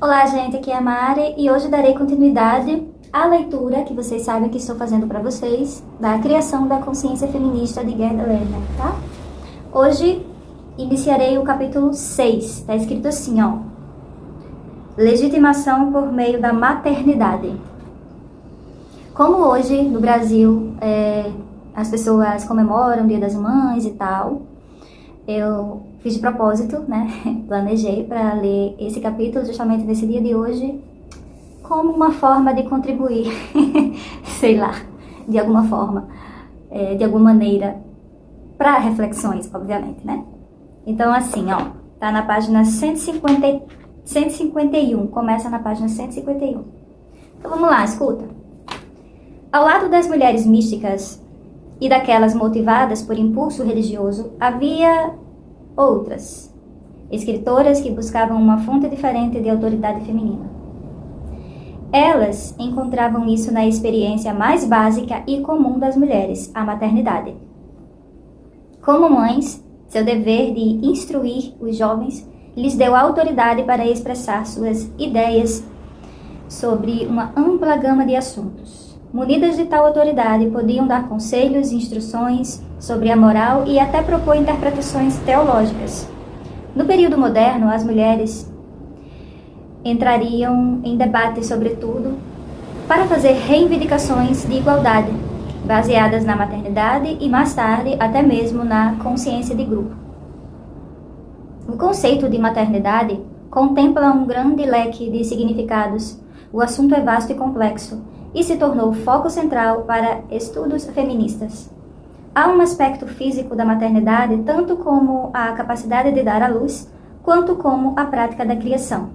Olá, gente, aqui é a Mari e hoje darei continuidade à leitura que vocês sabem que estou fazendo para vocês da Criação da Consciência Feminista de Gerda Lerner, tá? Hoje iniciarei o capítulo 6, tá escrito assim, ó: Legitimação por meio da maternidade. Como hoje no Brasil as pessoas comemoram o Dia das Mães e tal, eu fiz de propósito, né? Planejei para ler esse capítulo justamente nesse dia de hoje, como uma forma de contribuir, sei lá, de alguma forma, de alguma maneira, para reflexões, obviamente, né? Então, assim, ó, tá na página 151, começa na página 151. Então, vamos lá, escuta. Ao lado das mulheres místicas e daquelas motivadas por impulso religioso, havia outras, escritoras que buscavam uma fonte diferente de autoridade feminina. Elas encontravam isso na experiência mais básica e comum das mulheres, a maternidade. Como mães, seu dever de instruir os jovens lhes deu autoridade para expressar suas ideias sobre uma ampla gama de assuntos. Munidas de tal autoridade, podiam dar conselhos e instruções sobre a moral e até propor interpretações teológicas. No período moderno, as mulheres entrariam em debate sobre tudo para fazer reivindicações de igualdade, baseadas na maternidade e, mais tarde, até mesmo na consciência de grupo. O conceito de maternidade contempla um grande leque de significados. O assunto é vasto e complexo e se tornou foco central para estudos feministas. Há um aspecto físico da maternidade, tanto como a capacidade de dar à luz, quanto como a prática da criação.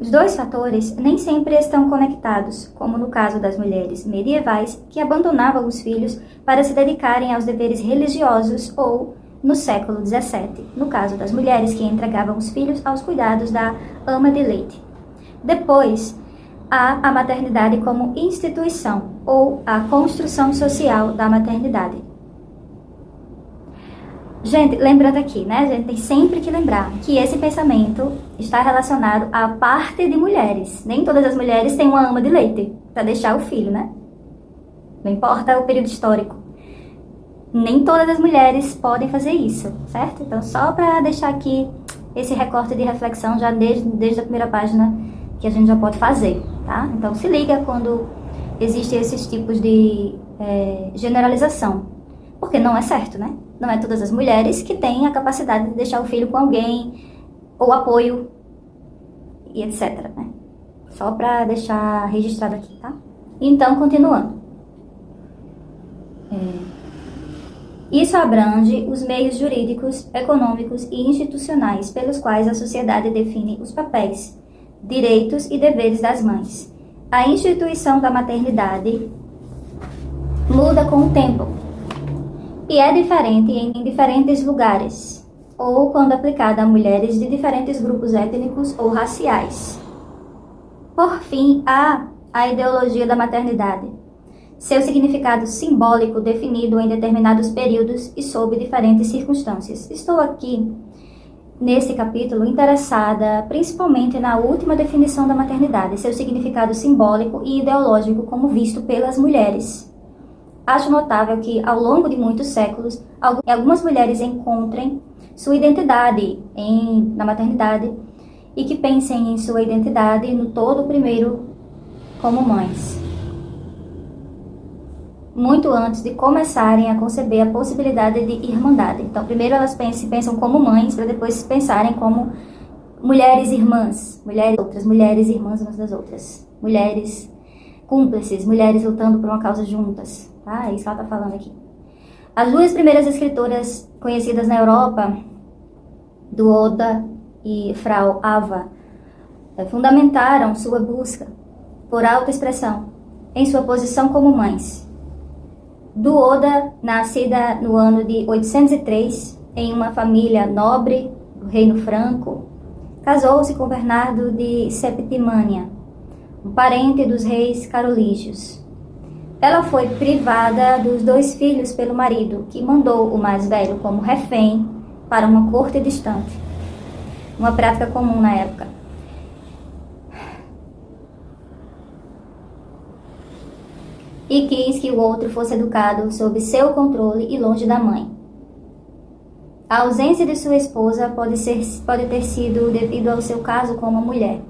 Os dois fatores nem sempre estão conectados, como no caso das mulheres medievais que abandonavam os filhos para se dedicarem aos deveres religiosos, ou, no século XVII, no caso das mulheres que entregavam os filhos aos cuidados da ama de leite. Depois, há a maternidade como instituição, ou a construção social da maternidade. Gente, lembrando aqui, né? A gente tem sempre que lembrar que esse pensamento está relacionado à parte de mulheres. Nem todas as mulheres têm uma ama de leite para deixar o filho, né? Não importa o período histórico. Nem todas as mulheres podem fazer isso, certo? Então, só para deixar aqui esse recorte de reflexão já desde a primeira página que a gente já pode fazer, tá? Então, se liga quando existem esses tipos de generalização, porque não é certo, né? Não é todas as mulheres que têm a capacidade de deixar o filho com alguém, ou apoio, e etc, né? Só para deixar registrado aqui, tá? Então, continuando. Isso abrange os meios jurídicos, econômicos e institucionais pelos quais a sociedade define os papéis, direitos e deveres das mães. A instituição da maternidade muda com o tempo e é diferente em diferentes lugares, ou quando aplicada a mulheres de diferentes grupos étnicos ou raciais. Por fim, há a ideologia da maternidade, seu significado simbólico definido em determinados períodos e sob diferentes circunstâncias. Estou aqui nesse capítulo, interessada principalmente na última definição da maternidade, seu significado simbólico e ideológico como visto pelas mulheres. Acho notável que, ao longo de muitos séculos, algumas mulheres encontrem sua identidade na maternidade e que pensem em sua identidade no todo primeiro como mães, muito antes de começarem a conceber a possibilidade de irmandade. Então, primeiro elas pensam como mães, para depois pensarem como mulheres irmãs, mulheres irmãs umas das outras, mulheres cúmplices, mulheres lutando por uma causa juntas, tá? É isso que ela está falando aqui. As duas primeiras escritoras conhecidas na Europa, Duoda e Frau Ava, fundamentaram sua busca por autoexpressão em sua posição como mães. Duoda, nascida no ano de 803, em uma família nobre do Reino Franco, casou-se com Bernardo de Septimânia, um parente dos reis carolígios. Ela foi privada dos 2 filhos pelo marido, que mandou o mais velho como refém para uma corte distante, uma prática comum na época. e quis que o outro fosse educado sob seu controle e longe da mãe. A ausência de sua esposa pode ter sido devido ao seu caso com uma mulher.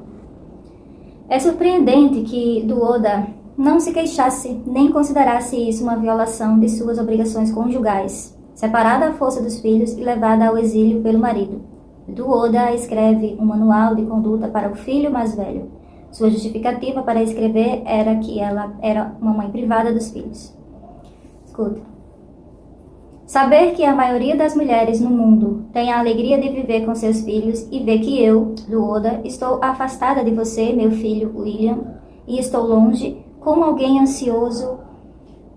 É surpreendente que Duoda não se queixasse nem considerasse isso uma violação de suas obrigações conjugais, separada à força dos filhos e levada ao exílio pelo marido. Duoda escreve um manual de conduta para o filho mais velho. Sua justificativa para escrever era que ela era uma mãe privada dos filhos. Escuta. Saber que a maioria das mulheres no mundo tem a alegria de viver com seus filhos e ver que eu, Duoda, estou afastada de você, meu filho William, e estou longe, como alguém ansioso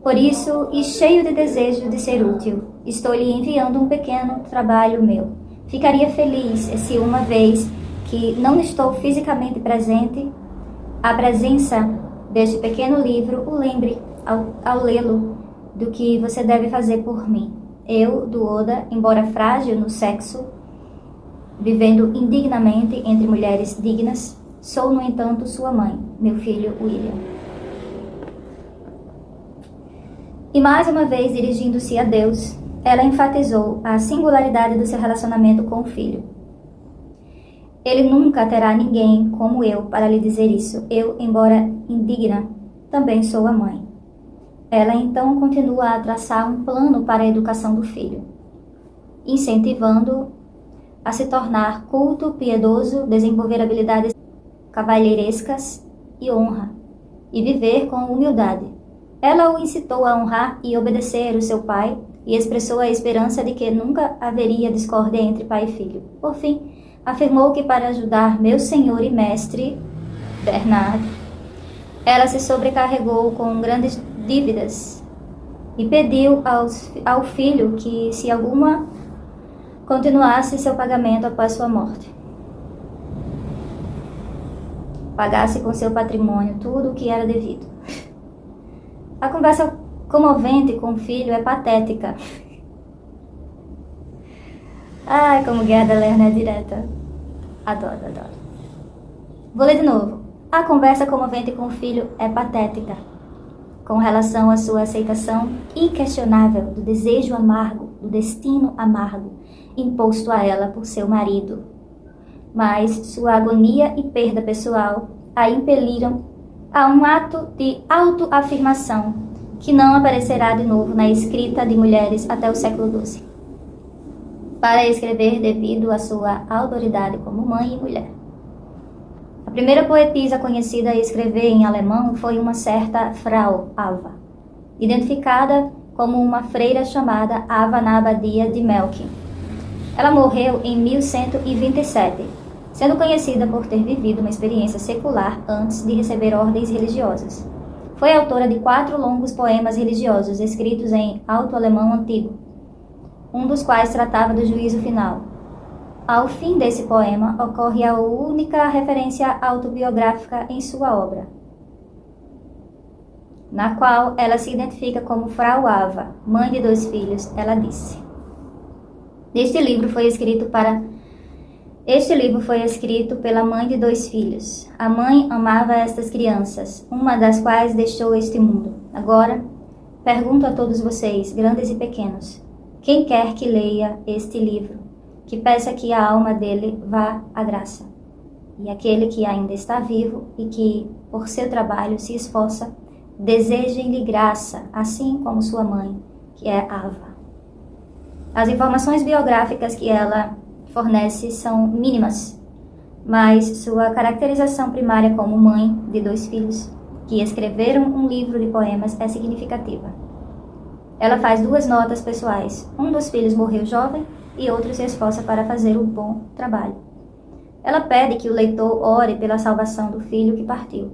por isso e cheio de desejo de ser útil. Estou lhe enviando um pequeno trabalho meu. Ficaria feliz se uma vez que não estou fisicamente presente, a presença deste pequeno livro o lembre, ao lê-lo, do que você deve fazer por mim. Eu, Duoda, embora frágil no sexo, vivendo indignamente entre mulheres dignas, sou, no entanto, sua mãe, meu filho William. E mais uma vez, dirigindo-se a Deus, ela enfatizou a singularidade do seu relacionamento com o filho. Ele nunca terá ninguém como eu para lhe dizer isso. Eu, embora indigna, também sou a mãe. Ela então continua a traçar um plano para a educação do filho, incentivando-o a se tornar culto, piedoso, desenvolver habilidades cavalheirescas e honra, e viver com humildade. Ela o incitou a honrar e obedecer o seu pai e expressou a esperança de que nunca haveria discórdia entre pai e filho. Por fim, afirmou que para ajudar meu senhor e mestre, Bernard, ela se sobrecarregou com grandes dívidas e pediu ao filho que, se alguma, continuasse seu pagamento após sua morte. Pagasse com seu patrimônio tudo o que era devido. A conversa comovente com o filho é patética. Ai, como Gerda Lerner é direta. Adoro. Vou ler de novo. A conversa comovente com o filho é patética, com relação à sua aceitação inquestionável do desejo amargo, do destino amargo, imposto a ela por seu marido. Mas sua agonia e perda pessoal a impeliram a um ato de autoafirmação que não aparecerá de novo na escrita de mulheres até o século XII. Para escrever devido à sua autoridade como mãe e mulher. A primeira poetisa conhecida a escrever em alemão foi uma certa Frau Alva, identificada como uma freira chamada Ava na abadia de Melk. Ela morreu em 1127, sendo conhecida por ter vivido uma experiência secular antes de receber ordens religiosas. Foi autora de 4 longos poemas religiosos escritos em alto-alemão antigo, um dos quais tratava do juízo final. Ao fim desse poema, ocorre a única referência autobiográfica em sua obra, na qual ela se identifica como Frau Ava, mãe de 2 filhos. Ela disse: Este livro foi escrito pela mãe de 2 filhos. A mãe amava estas crianças, uma das quais deixou este mundo. Agora, pergunto a todos vocês, grandes e pequenos, quem quer que leia este livro, que peça que a alma dele vá à graça. E aquele que ainda está vivo e que, por seu trabalho, se esforça, desejem-lhe graça, assim como sua mãe, que é Ava. As informações biográficas que ela fornece são mínimas, mas sua caracterização primária como mãe de 2 filhos que escreveram um livro de poemas é significativa. Ela faz 2 notas pessoais. Um dos filhos morreu jovem e outro se esforça para fazer um bom trabalho. Ela pede que o leitor ore pela salvação do filho que partiu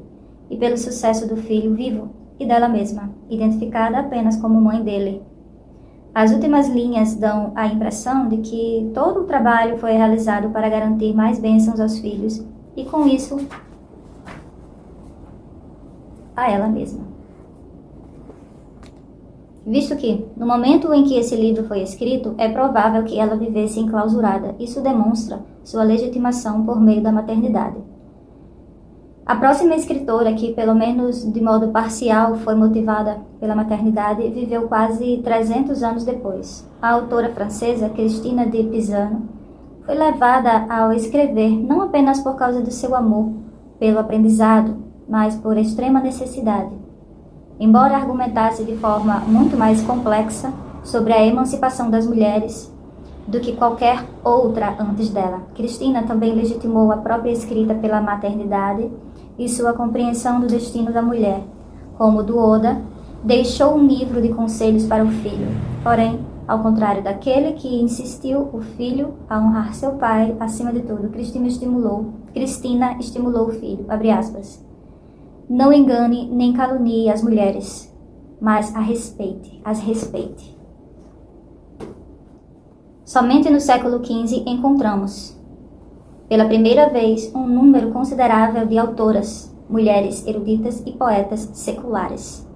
e pelo sucesso do filho vivo e dela mesma, identificada apenas como mãe dele. As últimas linhas dão a impressão de que todo o trabalho foi realizado para garantir mais bênçãos aos filhos e, com isso, a ela mesma. Visto que, no momento em que esse livro foi escrito, é provável que ela vivesse enclausurada. Isso demonstra sua legitimação por meio da maternidade. A próxima escritora, que pelo menos de modo parcial foi motivada pela maternidade, viveu quase 300 anos depois. A autora francesa Christine de Pizan foi levada ao escrever não apenas por causa do seu amor pelo aprendizado, mas por extrema necessidade. Embora argumentasse de forma muito mais complexa sobre a emancipação das mulheres do que qualquer outra antes dela, Cristina também legitimou a própria escrita pela maternidade e sua compreensão do destino da mulher. Como do Oda, deixou um livro de conselhos para o filho. Porém, ao contrário daquele que insistiu o filho a honrar seu pai acima de tudo, Cristina estimulou o filho, abre aspas. Não engane nem calunie as mulheres, mas as respeite. Somente no século XV encontramos, pela primeira vez, um número considerável de autoras, mulheres eruditas e poetas seculares.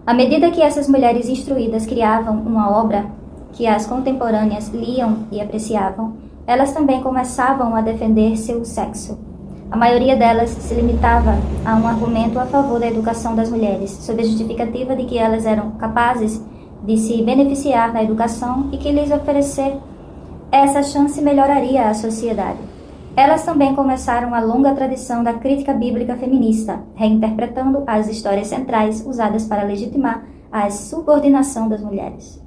À medida que essas mulheres instruídas criavam uma obra que as contemporâneas liam e apreciavam, elas também começavam a defender seu sexo. A maioria delas se limitava a um argumento a favor da educação das mulheres, sob a justificativa de que elas eram capazes de se beneficiar da educação e que lhes oferecer essa chance melhoraria a sociedade. Elas também começaram a longa tradição da crítica bíblica feminista, reinterpretando as histórias centrais usadas para legitimar a subordinação das mulheres.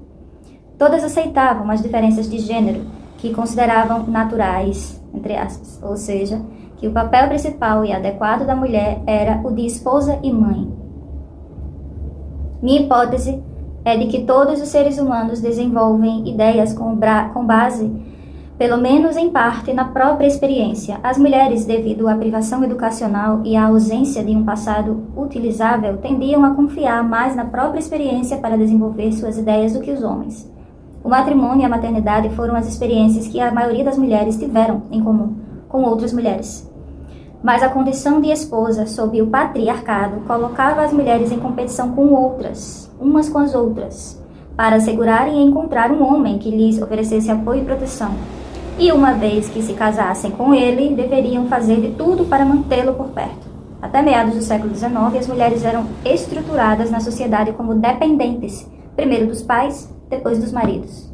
Todas aceitavam as diferenças de gênero que consideravam naturais, entre aspas, ou seja, que o papel principal e adequado da mulher era o de esposa e mãe. Minha hipótese é de que todos os seres humanos desenvolvem ideias com base, pelo menos em parte, na própria experiência. As mulheres, devido à privação educacional e à ausência de um passado utilizável, tendiam a confiar mais na própria experiência para desenvolver suas ideias do que os homens. O matrimônio e a maternidade foram as experiências que a maioria das mulheres tiveram em comum com outras mulheres. Mas a condição de esposa, sob o patriarcado, colocava as mulheres em competição com outras, umas com as outras, para assegurarem e encontrar um homem que lhes oferecesse apoio e proteção. E uma vez que se casassem com ele, deveriam fazer de tudo para mantê-lo por perto. Até meados do século XIX, as mulheres eram estruturadas na sociedade como dependentes, primeiro dos pais, depois dos maridos.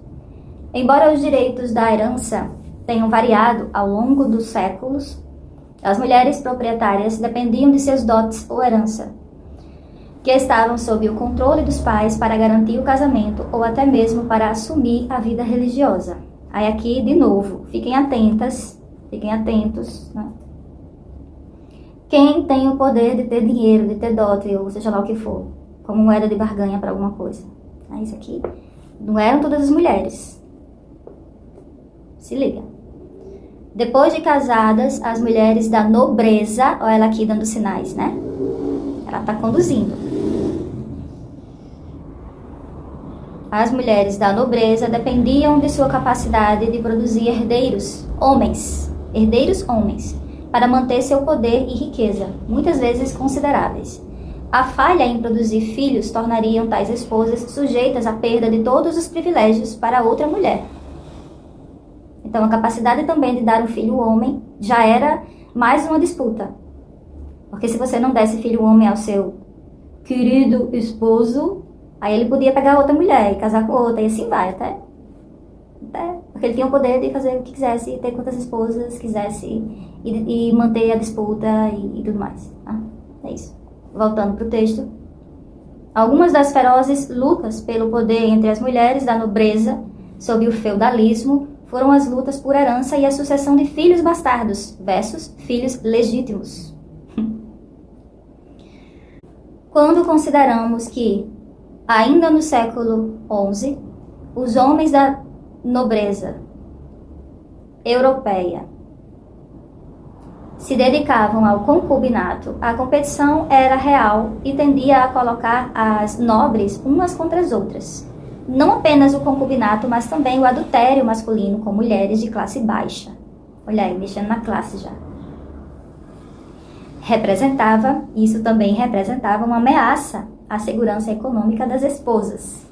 Embora os direitos da herança tenham variado ao longo dos séculos, as mulheres proprietárias dependiam de seus dotes ou herança, que estavam sob o controle dos pais para garantir o casamento ou até mesmo para assumir a vida religiosa. Aí aqui, de novo, fiquem atentos, né? Quem tem o poder de ter dinheiro, de ter dote, ou seja lá o que for, como moeda de barganha para alguma coisa. Isso aqui não eram todas as mulheres. Se liga. Depois de casadas, as mulheres da nobreza, olha ela aqui dando sinais, né? Ela está conduzindo. As mulheres da nobreza dependiam de sua capacidade de produzir herdeiros homens, para manter seu poder e riqueza, muitas vezes consideráveis. A falha em produzir filhos tornariam tais esposas sujeitas à perda de todos os privilégios para outra mulher. Então, a capacidade também de dar um filho homem já era mais uma disputa. Porque se você não desse filho homem ao seu querido esposo, aí ele podia pegar outra mulher e casar com outra, e assim vai, até. Porque ele tinha o poder de fazer o que quisesse, ter quantas esposas quisesse, e manter a disputa e tudo mais. Tá? É isso. Voltando para o texto. Algumas das ferozes lutas pelo poder entre as mulheres da nobreza, sob o feudalismo, foram as lutas por herança e a sucessão de filhos bastardos versus filhos legítimos. Quando consideramos que, ainda no século XI, os homens da nobreza europeia se dedicavam ao concubinato, a competição era real e tendia a colocar as nobres umas contra as outras. Não apenas o concubinato, mas também o adultério masculino com mulheres de classe baixa. Olha aí, mexendo na classe já. Isso também representava uma ameaça à segurança econômica das esposas.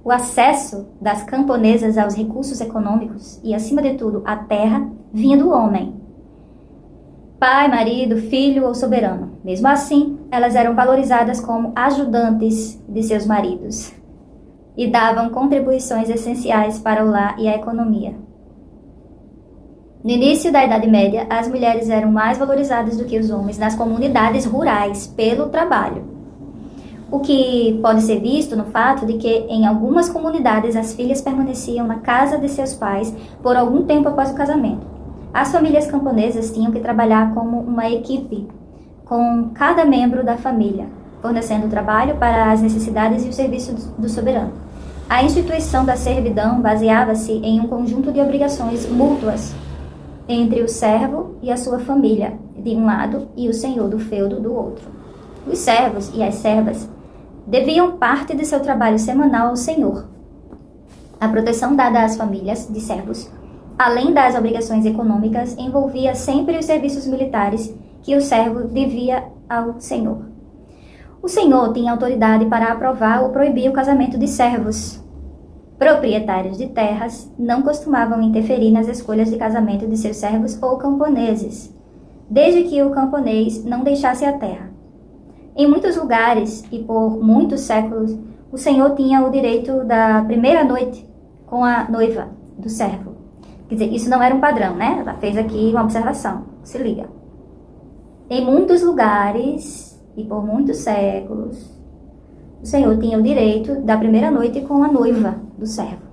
O acesso das camponesas aos recursos econômicos e, acima de tudo, à terra, vinha do homem. Pai, marido, filho ou soberano. Mesmo assim, elas eram valorizadas como ajudantes de seus maridos e davam contribuições essenciais para o lar e a economia. No início da Idade Média, as mulheres eram mais valorizadas do que os homens nas comunidades rurais pelo trabalho, o que pode ser visto no fato de que em algumas comunidades as filhas permaneciam na casa de seus pais por algum tempo após o casamento. As famílias camponesas tinham que trabalhar como uma equipe, com cada membro da família, fornecendo trabalho para as necessidades e o serviço do soberano. A instituição da servidão baseava-se em um conjunto de obrigações mútuas entre o servo e a sua família, de um lado, e o senhor do feudo, do outro. Os servos e as servas deviam parte de seu trabalho semanal ao senhor. A proteção dada às famílias de servos, além das obrigações econômicas, envolvia sempre os serviços militares que o servo devia ao senhor. O senhor tinha autoridade para aprovar ou proibir o casamento de servos. Proprietários de terras não costumavam interferir nas escolhas de casamento de seus servos ou camponeses, desde que o camponês não deixasse a terra. Em muitos lugares e por muitos séculos, o senhor tinha o direito da primeira noite com a noiva do servo. Quer dizer, isso não era um padrão, né? Ela fez aqui uma observação. Se liga. Em muitos lugares e por muitos séculos, o senhor tinha o direito da primeira noite com a noiva do servo.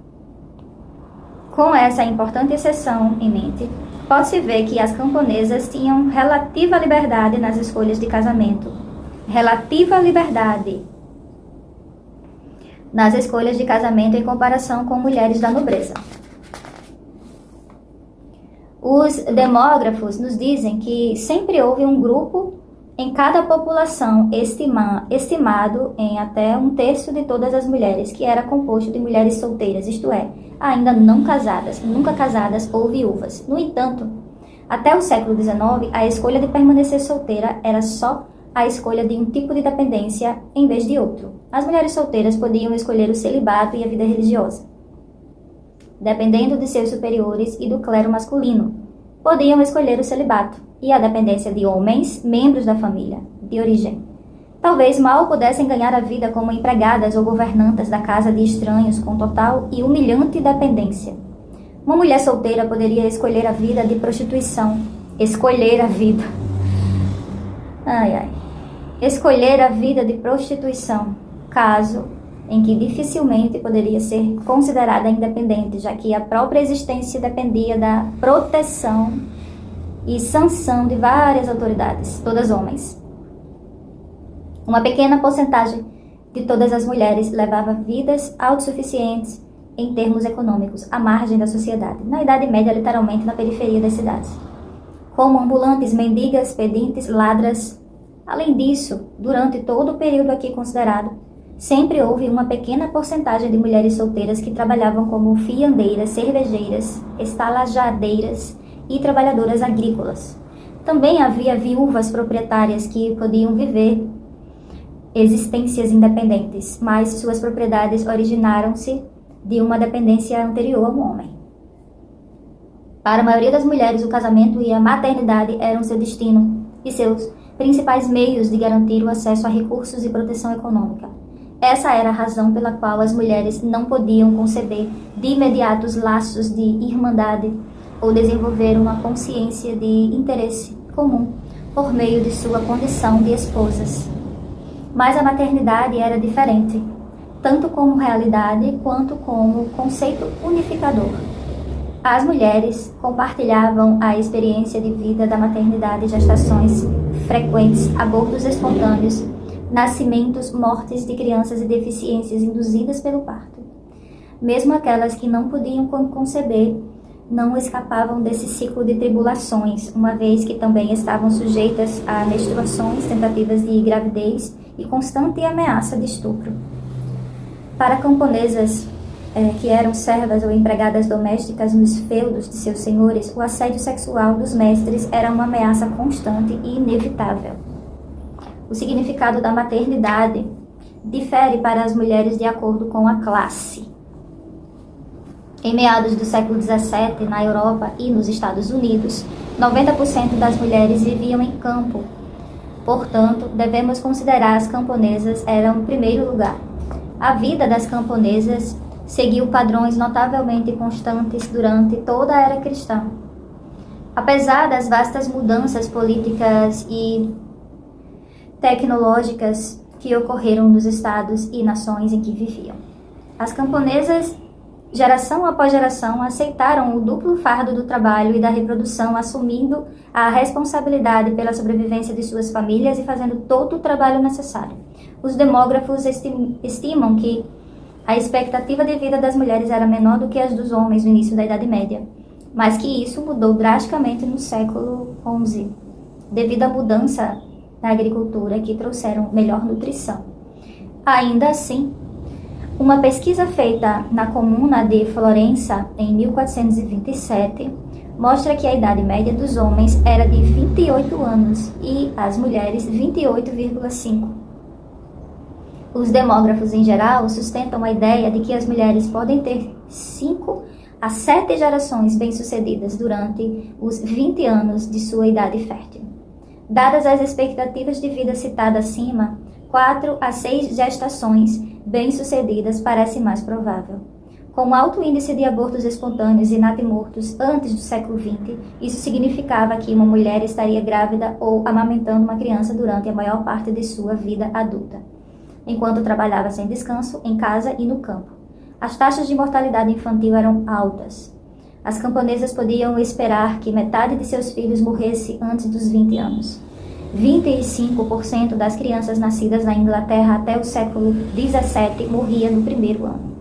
Com essa importante exceção em mente, pode-se ver que as camponesas tinham relativa liberdade nas escolhas de casamento. Relativa liberdade nas escolhas de casamento em comparação com mulheres da nobreza. Os demógrafos nos dizem que sempre houve um grupo em cada população estimado em até 1/3 de todas as mulheres, que era composto de mulheres solteiras, isto é, ainda não casadas, nunca casadas ou viúvas. No entanto, até o século XIX, a escolha de permanecer solteira era só a escolha de um tipo de dependência em vez de outro. As mulheres solteiras podiam escolher o celibato e a vida religiosa, dependendo de seus superiores e do clero masculino. Podiam escolher o celibato e a dependência de homens, membros da família, de origem. Talvez mal pudessem ganhar a vida como empregadas ou governantas da casa de estranhos com total e humilhante dependência. Uma mulher solteira poderia escolher a vida de prostituição. Escolher a vida. Escolher a vida de prostituição, caso em que dificilmente poderia ser considerada independente, já que a própria existência dependia da proteção e sanção de várias autoridades, todas homens. Uma pequena porcentagem de todas as mulheres levava vidas autossuficientes em termos econômicos, à margem da sociedade, na Idade Média, literalmente na periferia das cidades, como ambulantes, mendigas, pedintes, ladras. Além disso, durante todo o período aqui considerado, sempre houve uma pequena porcentagem de mulheres solteiras que trabalhavam como fiandeiras, cervejeiras, estalajadeiras e trabalhadoras agrícolas. Também havia viúvas proprietárias que podiam viver existências independentes, mas suas propriedades originaram-se de uma dependência anterior ao homem. Para a maioria das mulheres, o casamento e a maternidade eram seu destino e seus principais meios de garantir o acesso a recursos e proteção econômica. Essa era a razão pela qual as mulheres não podiam conceber de imediato os laços de irmandade ou desenvolver uma consciência de interesse comum por meio de sua condição de esposas. Mas a maternidade era diferente, tanto como realidade quanto como conceito unificador. As mulheres compartilhavam a experiência de vida da maternidade, gestações frequentes, abortos espontâneos, nascimentos, mortes de crianças e deficiências induzidas pelo parto. Mesmo aquelas que não podiam conceber, não escapavam desse ciclo de tribulações, uma vez que também estavam sujeitas a menstruações, tentativas de gravidez e constante ameaça de estupro. Para camponesas que eram servas ou empregadas domésticas nos feudos de seus senhores, o assédio sexual dos mestres era uma ameaça constante e inevitável. O significado da maternidade difere para as mulheres de acordo com a classe. Em meados do século XVII, na Europa e nos Estados Unidos, 90% das mulheres viviam em campo. Portanto, devemos considerar as camponesas eram o primeiro lugar. A vida das camponesas seguiu padrões notavelmente constantes durante toda a era cristã. Apesar das vastas mudanças políticas e tecnológicas que ocorreram nos estados e nações em que viviam, as camponesas, geração após geração, aceitaram o duplo fardo do trabalho e da reprodução, assumindo a responsabilidade pela sobrevivência de suas famílias e fazendo todo o trabalho necessário. Os demógrafos estimam que a expectativa de vida das mulheres era menor do que as dos homens no início da Idade Média, mas que isso mudou drasticamente no século XI, devido à mudança na agricultura que trouxeram melhor nutrição. Ainda assim, uma pesquisa feita na comuna de Florença em 1427 mostra que a idade média dos homens era de 28 anos e as mulheres 28,5. Os demógrafos em geral sustentam a ideia de que as mulheres podem ter 5 a 7 gerações bem-sucedidas durante os 20 anos de sua idade fértil. Dadas as expectativas de vida citadas acima, 4 a 6 gestações bem-sucedidas parece mais provável. Com alto índice de abortos espontâneos e natimortos antes do século XX, isso significava que uma mulher estaria grávida ou amamentando uma criança durante a maior parte de sua vida adulta, enquanto trabalhava sem descanso, em casa e no campo. As taxas de mortalidade infantil eram altas. As camponesas podiam esperar que metade de seus filhos morresse antes dos 20 anos. 25% das crianças nascidas na Inglaterra até o século XVII morria no primeiro ano.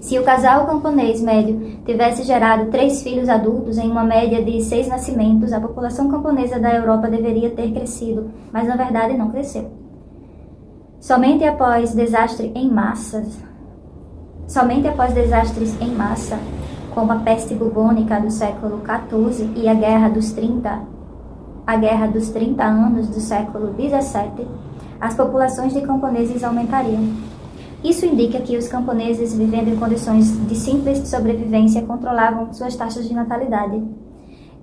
Se o casal camponês médio tivesse gerado 3 filhos adultos em uma média de 6 nascimentos, a população camponesa da Europa deveria ter crescido, mas na verdade não cresceu. Somente após desastres em massa, como a peste bubônica do século XIV e a Guerra dos 30 anos do século XVII, as populações de camponeses aumentariam. Isso indica que os camponeses, vivendo em condições de simples sobrevivência, controlavam suas taxas de natalidade.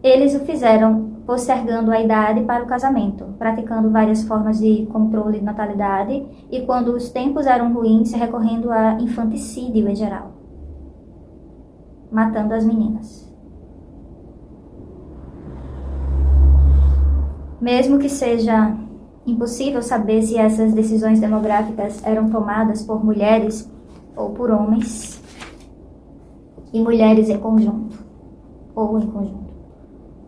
Eles o fizeram postergando a idade para o casamento, praticando várias formas de controle de natalidade e, quando os tempos eram ruins, recorrendo a infanticídio em geral, matando as meninas. Mesmo que seja impossível saber se essas decisões demográficas eram tomadas por mulheres ou por homens, e mulheres em conjunto, ou em conjunto,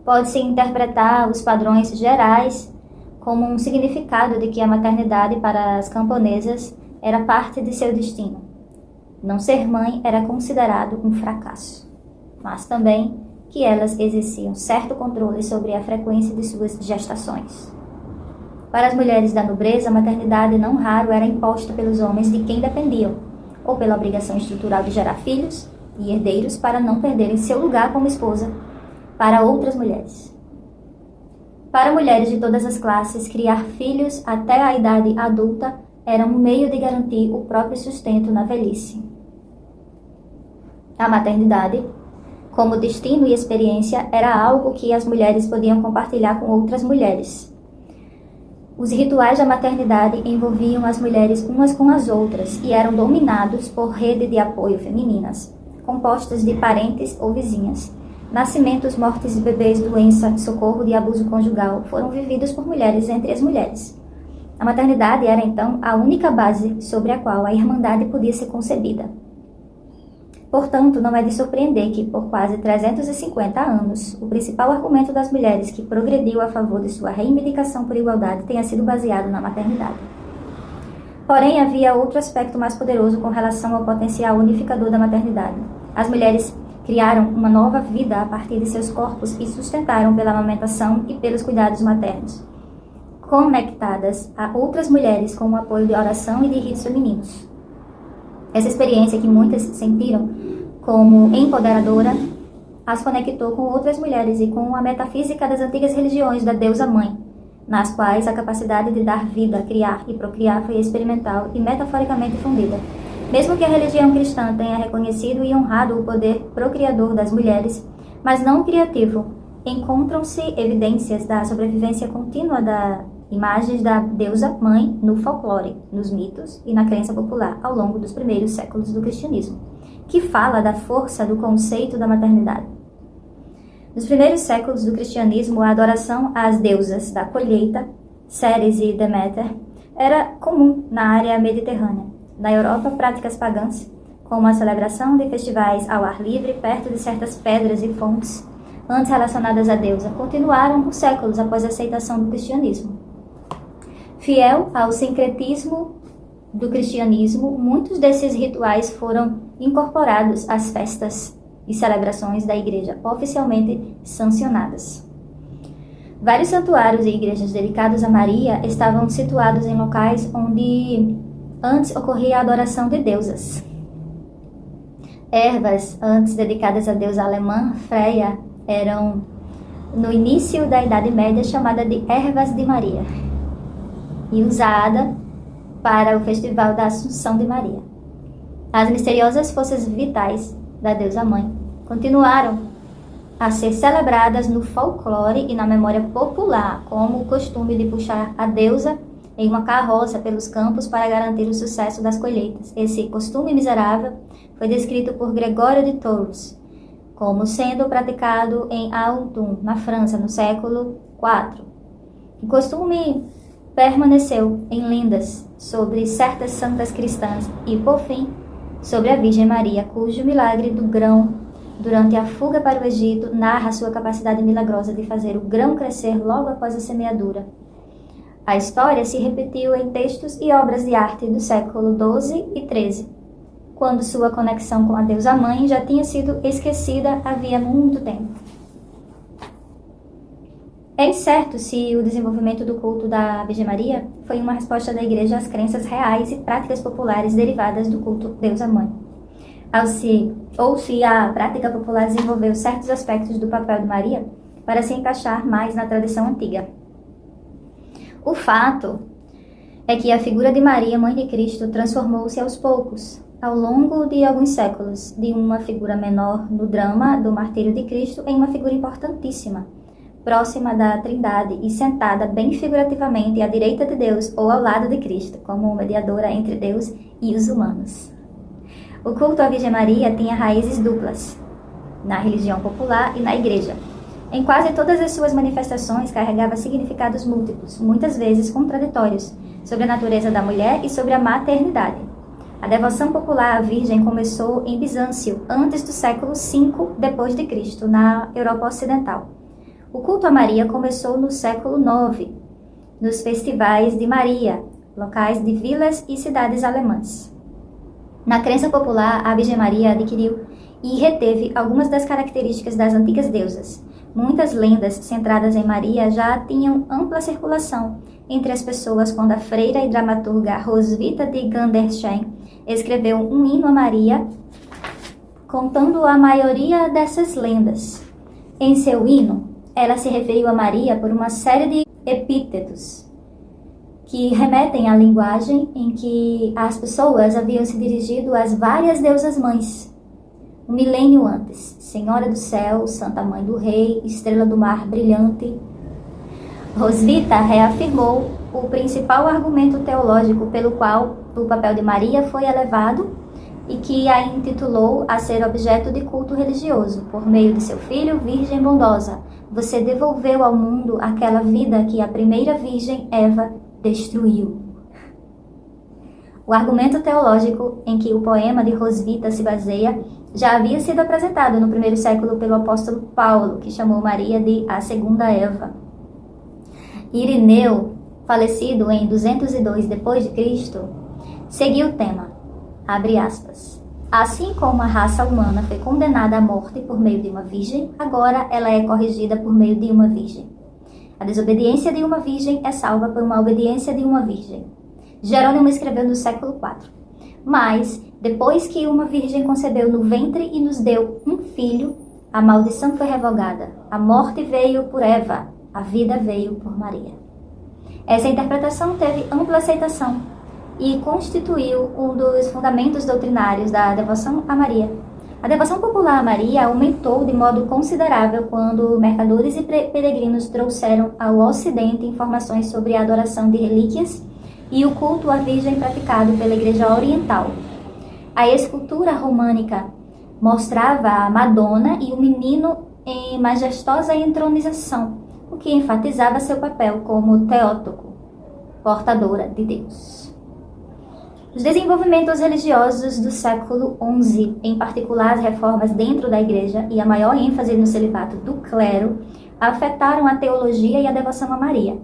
pode-se interpretar os padrões gerais como um significado de que a maternidade para as camponesas era parte de seu destino. Não ser mãe era considerado um fracasso, mas também que elas exerciam certo controle sobre a frequência de suas gestações. Para as mulheres da nobreza, a maternidade não raro era imposta pelos homens de quem dependiam, ou pela obrigação estrutural de gerar filhos e herdeiros para não perderem seu lugar como esposa para outras mulheres. Para mulheres de todas as classes, criar filhos até a idade adulta era um meio de garantir o próprio sustento na velhice. A maternidade, como destino e experiência, era algo que as mulheres podiam compartilhar com outras mulheres. Os rituais da maternidade envolviam as mulheres umas com as outras e eram dominados por rede de apoio femininas, compostas de parentes ou vizinhas. Nascimentos, mortes de bebês, doença, socorro e abuso conjugal foram vividos por mulheres entre as mulheres. A maternidade era, então, a única base sobre a qual a irmandade podia ser concebida. Portanto, não é de surpreender que, por quase 350 anos, o principal argumento das mulheres que progrediu a favor de sua reivindicação por igualdade tenha sido baseado na maternidade. Porém, havia outro aspecto mais poderoso com relação ao potencial unificador da maternidade. As mulheres criaram uma nova vida a partir de seus corpos e sustentaram pela amamentação e pelos cuidados maternos, conectadas a outras mulheres com o apoio de oração e de ritos femininos. Essa experiência, que muitas sentiram como empoderadora, as conectou com outras mulheres e com a metafísica das antigas religiões da deusa mãe, nas quais a capacidade de dar vida, criar e procriar foi experimental e metaforicamente fundida. Mesmo que a religião cristã tenha reconhecido e honrado o poder procriador das mulheres, mas não criativo, encontram-se evidências da sobrevivência contínua das imagens da deusa mãe no folclore, nos mitos e na crença popular ao longo dos primeiros séculos do cristianismo, que fala da força do conceito da maternidade. Nos primeiros séculos do cristianismo, a adoração às deusas da colheita, Ceres e Deméter, era comum na área mediterrânea. Na Europa, práticas pagãs, como a celebração de festivais ao ar livre perto de certas pedras e fontes, antes relacionadas à deusa, continuaram por séculos após a aceitação do cristianismo. Fiel ao sincretismo do cristianismo, muitos desses rituais foram incorporados às festas e celebrações da igreja, oficialmente sancionadas. Vários santuários e igrejas dedicados a Maria estavam situados em locais onde antes ocorria a adoração de deusas. Ervas, antes dedicadas à deusa alemã Freia, eram, no início da Idade Média, chamada de Ervas de Maria e usada para o Festival da Assunção de Maria. As misteriosas forças vitais da deusa mãe continuaram a ser celebradas no folclore e na memória popular, como o costume de puxar a deusa em uma carroça pelos campos para garantir o sucesso das colheitas. Esse costume miserável foi descrito por Gregório de Tours como sendo praticado em Autun, na França, no século IV. O costume permaneceu em lendas sobre certas santas cristãs e, por fim, sobre a Virgem Maria, cujo milagre do grão durante a fuga para o Egito narra sua capacidade milagrosa de fazer o grão crescer logo após a semeadura. A história se repetiu em textos e obras de arte do século XII e XIII, quando sua conexão com a deusa mãe já tinha sido esquecida havia muito tempo. É incerto se o desenvolvimento do culto da Virgem Maria foi uma resposta da Igreja às crenças reais e práticas populares derivadas do culto deusa-mãe, ou se a prática popular desenvolveu certos aspectos do papel de Maria para se encaixar mais na tradição antiga. O fato é que a figura de Maria, mãe de Cristo, transformou-se aos poucos, ao longo de alguns séculos, de uma figura menor no drama do martírio de Cristo em uma figura importantíssima, próxima da Trindade e sentada bem figurativamente à direita de Deus ou ao lado de Cristo, como mediadora entre Deus e os humanos. O culto à Virgem Maria tinha raízes duplas, na religião popular e na igreja. Em quase todas as suas manifestações carregava significados múltiplos, muitas vezes contraditórios, sobre a natureza da mulher e sobre a maternidade. A devoção popular à Virgem começou em Bizâncio, antes do século V d.C., na Europa Ocidental. O culto a Maria começou no século IX, nos festivais de Maria, locais de vilas e cidades alemãs. Na crença popular, a Virgem Maria adquiriu e reteve algumas das características das antigas deusas. Muitas lendas centradas em Maria já tinham ampla circulação entre as pessoas quando a freira e dramaturga Roswitha de Gandersheim escreveu um hino a Maria, contando a maioria dessas lendas. Em seu hino, ela se referiu a Maria por uma série de epítetos que remetem à linguagem em que as pessoas haviam se dirigido às várias deusas mães. Um milênio antes, Senhora do Céu, Santa Mãe do Rei, Estrela do Mar Brilhante. Roswitha reafirmou o principal argumento teológico pelo qual o papel de Maria foi elevado e que a intitulou a ser objeto de culto religioso. Por meio de seu filho, Virgem Bondosa, você devolveu ao mundo aquela vida que a primeira Virgem, Eva, destruiu. O argumento teológico em que o poema de Roswitha se baseia já havia sido apresentado no primeiro século pelo apóstolo Paulo, que chamou Maria de a segunda Eva. Irineu, falecido em 202 d.C., seguiu o tema, abre aspas, assim como a raça humana foi condenada à morte por meio de uma virgem, agora ela é corrigida por meio de uma virgem. A desobediência de uma virgem é salva por uma obediência de uma virgem. Jerônimo escreveu no século IV. Mas, depois que uma virgem concebeu no ventre e nos deu um filho, a maldição foi revogada. A morte veio por Eva, a vida veio por Maria. Essa interpretação teve ampla aceitação e constituiu um dos fundamentos doutrinários da devoção a Maria. A devoção popular a Maria aumentou de modo considerável quando mercadores e peregrinos trouxeram ao Ocidente informações sobre a adoração de relíquias e o culto à Virgem praticado pela Igreja Oriental. A escultura românica mostrava a Madonna e o menino em majestosa entronização, o que enfatizava seu papel como Theotokos, portadora de Deus. Os desenvolvimentos religiosos do século XI, em particular as reformas dentro da Igreja e a maior ênfase no celibato do clero, afetaram a teologia e a devoção a Maria.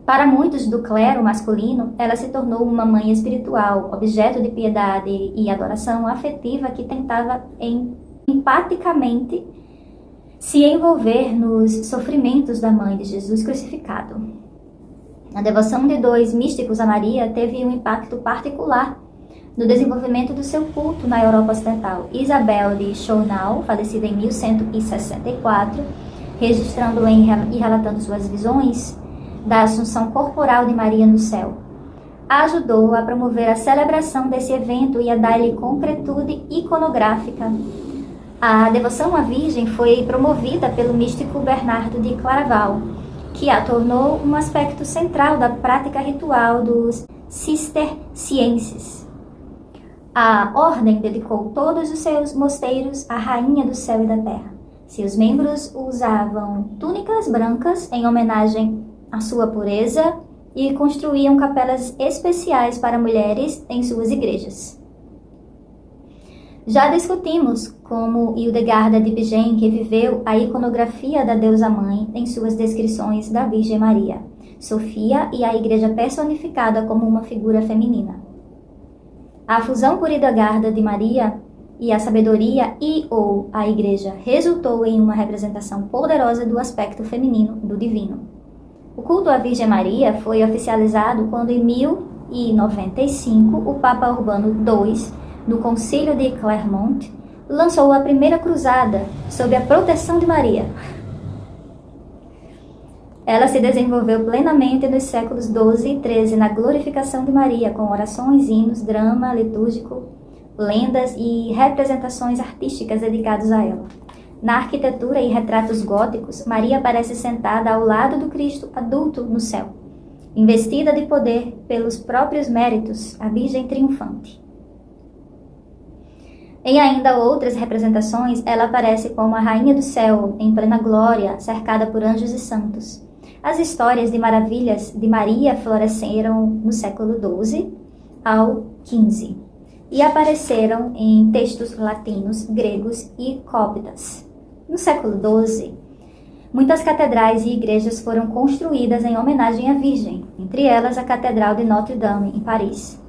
Para muitos do clero masculino, ela se tornou uma mãe espiritual, objeto de piedade e adoração afetiva que tentava empaticamente se envolver nos sofrimentos da mãe de Jesus crucificado. A devoção de dois místicos a Maria teve um impacto particular no desenvolvimento do seu culto na Europa Ocidental. Isabel de Schornau, falecida em 1164, registrando e relatando suas visões da assunção corporal de Maria no céu, ajudou a promover a celebração desse evento e a dar-lhe concretude iconográfica. A devoção à Virgem foi promovida pelo místico Bernardo de Claraval, que a tornou um aspecto central da prática ritual dos cistercienses. A ordem dedicou todos os seus mosteiros à Rainha do Céu e da Terra. Seus membros usavam túnicas brancas em homenagem à sua pureza e construíam capelas especiais para mulheres em suas igrejas. Já discutimos como Hildegarda de Bingen reviveu a iconografia da deusa-mãe em suas descrições da Virgem Maria, Sofia e a Igreja personificada como uma figura feminina. A fusão por Hildegarda de Maria e a sabedoria ou a Igreja resultou em uma representação poderosa do aspecto feminino do divino. O culto à Virgem Maria foi oficializado quando, em 1095, o Papa Urbano II, no Concílio de Clermont, lançou a primeira cruzada sob a proteção de Maria. Ela se desenvolveu plenamente nos séculos XII e XIII na glorificação de Maria, com orações, hinos, drama litúrgico, lendas e representações artísticas dedicados a ela. Na arquitetura e retratos góticos, Maria aparece sentada ao lado do Cristo adulto no céu, investida de poder pelos próprios méritos, a Virgem triunfante. Em ainda outras representações, ela aparece como a Rainha do Céu, em plena glória, cercada por anjos e santos. As histórias de maravilhas de Maria floresceram no século XII ao XV e apareceram em textos latinos, gregos e cóptas. No século XII, muitas catedrais e igrejas foram construídas em homenagem à Virgem, entre elas a Catedral de Notre-Dame, em Paris,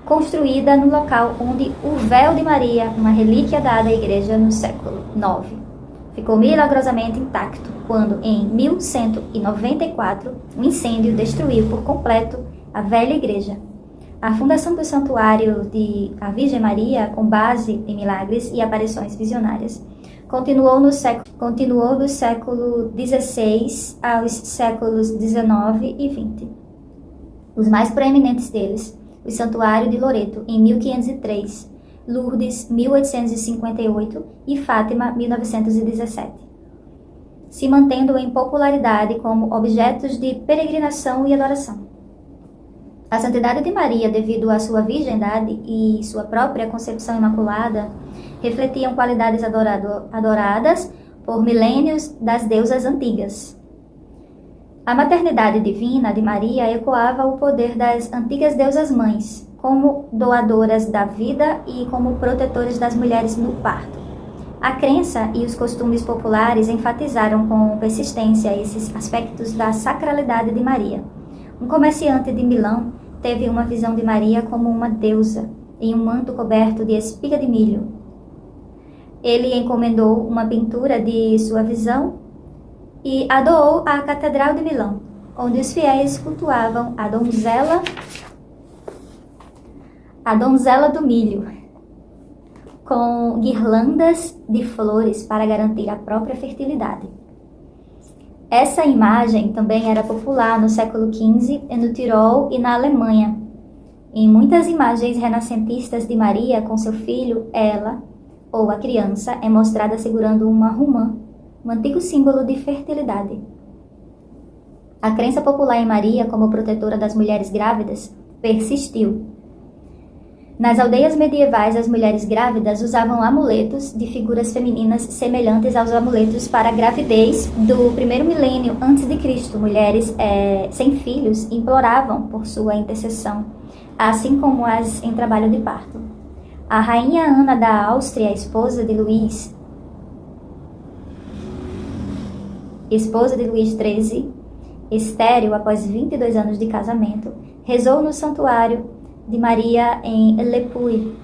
construída no local onde o véu de Maria, uma relíquia dada à igreja no século IX, ficou milagrosamente intacto quando, em 1194, um incêndio destruiu por completo a velha igreja. A fundação do santuário de a Virgem Maria, com base em milagres e aparições visionárias, continuou do século XVI aos séculos XIX e XX. Os mais proeminentes deles: o Santuário de Loreto, em 1503, Lourdes, 1858 e Fátima, 1917, se mantendo em popularidade como objetos de peregrinação e adoração. A santidade de Maria, devido à sua virgindade e sua própria concepção imaculada, refletiam qualidades adoradas por milênios das deusas antigas. A maternidade divina de Maria ecoava o poder das antigas deusas-mães, como doadoras da vida e como protetoras das mulheres no parto. A crença e os costumes populares enfatizaram com persistência esses aspectos da sacralidade de Maria. Um comerciante de Milão teve uma visão de Maria como uma deusa, em um manto coberto de espiga de milho. Ele encomendou uma pintura de sua visão e a doou à Catedral de Milão, onde os fiéis cultuavam a donzela do milho, com guirlandas de flores para garantir a própria fertilidade. Essa imagem também era popular no século XV no Tirol e na Alemanha. Em muitas imagens renascentistas de Maria com seu filho, ela, ou a criança, é mostrada segurando uma romã, um antigo símbolo de fertilidade. A crença popular em Maria como protetora das mulheres grávidas persistiu. Nas aldeias medievais, as mulheres grávidas usavam amuletos de figuras femininas semelhantes aos amuletos para a gravidez do primeiro milênio antes de Cristo. Mulheres sem filhos imploravam por sua intercessão, assim como as em trabalho de parto. A rainha Ana da Áustria, esposa de Luís XIII, estéril após 22 anos de casamento, rezou no santuário de Maria em Le Puy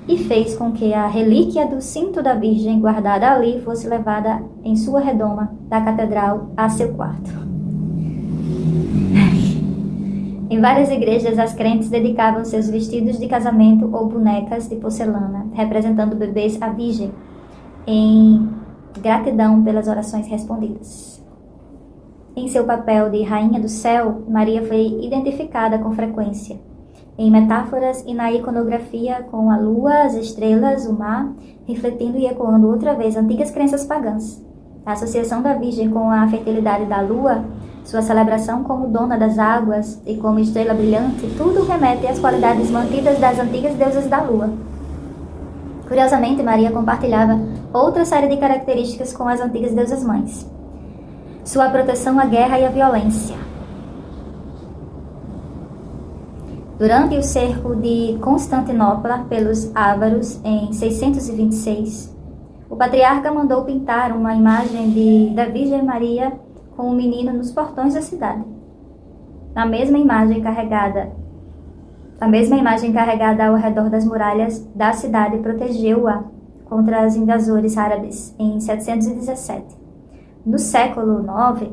e fez com que a relíquia do cinto da Virgem guardada ali fosse levada em sua redoma da catedral a seu quarto. Em várias igrejas, as crentes dedicavam seus vestidos de casamento ou bonecas de porcelana, representando bebês à Virgem, em gratidão pelas orações respondidas. Em seu papel de Rainha do Céu, Maria foi identificada com frequência em metáforas e na iconografia com a lua, as estrelas, o mar, refletindo e ecoando outra vez antigas crenças pagãs. A associação da Virgem com a fertilidade da lua, sua celebração como dona das águas e como estrela brilhante, tudo remete às qualidades mantidas das antigas deusas da lua. Curiosamente, Maria compartilhava outra série de características com as antigas deusas mães. Sua proteção à guerra e à violência. Durante o cerco de Constantinopla pelos ávaros, em 626, o patriarca mandou pintar uma imagem da Virgem Maria com um menino nos portões da cidade. A mesma imagem carregada ao redor das muralhas da cidade protegeu-a contra os invasores árabes em 717. No século IX,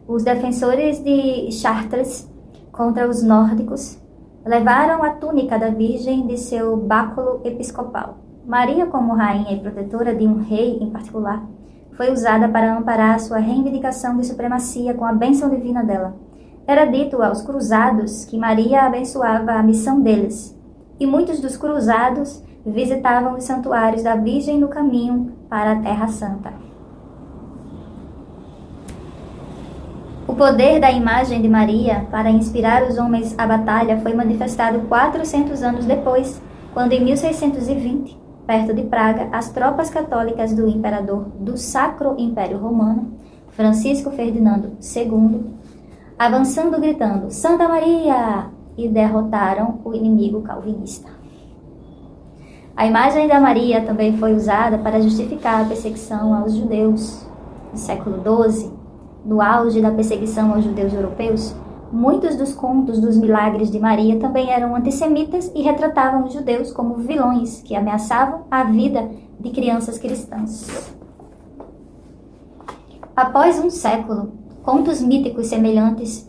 os defensores de Chartres contra os nórdicos levaram a túnica da Virgem de seu báculo episcopal. Maria, como rainha e protetora de um rei em particular, foi usada para amparar sua reivindicação de supremacia com a bênção divina dela. Era dito aos cruzados que Maria abençoava a missão deles, e muitos dos cruzados visitavam os santuários da Virgem no caminho para a Terra Santa. O poder da imagem de Maria para inspirar os homens à batalha foi manifestado 400 anos depois, quando em 1620, perto de Praga, as tropas católicas do imperador do Sacro Império Romano, Francisco Ferdinando II, avançando gritando "Santa Maria!", e derrotaram o inimigo calvinista. A imagem da Maria também foi usada para justificar a perseguição aos judeus. No século XII, no auge da perseguição aos judeus europeus, muitos dos contos dos milagres de Maria também eram antissemitas e retratavam os judeus como vilões que ameaçavam a vida de crianças cristãs. Após um século, contos míticos semelhantes,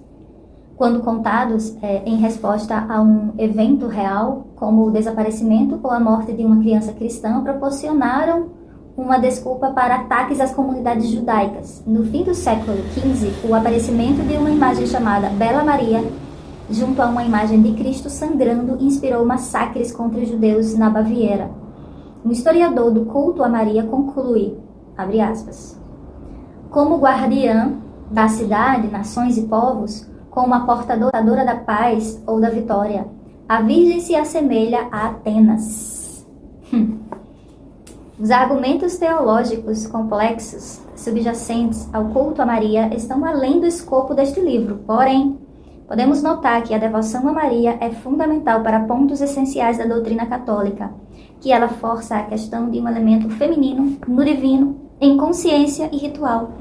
quando contados em resposta a um evento real, como o desaparecimento ou a morte de uma criança cristã, proporcionaram uma desculpa para ataques às comunidades judaicas. No fim do século XV, o aparecimento de uma imagem chamada Bela Maria, junto a uma imagem de Cristo sangrando, inspirou massacres contra os judeus na Baviera. Um historiador do culto a Maria conclui, abre aspas, como guardiã da cidade, nações e povos, como a portadora da paz ou da vitória, a Virgem se assemelha a Atenas. Os argumentos teológicos complexos subjacentes ao culto a Maria estão além do escopo deste livro. Porém, podemos notar que a devoção a Maria é fundamental para pontos essenciais da doutrina católica, que ela força a questão de um elemento feminino no divino, em consciência e ritual,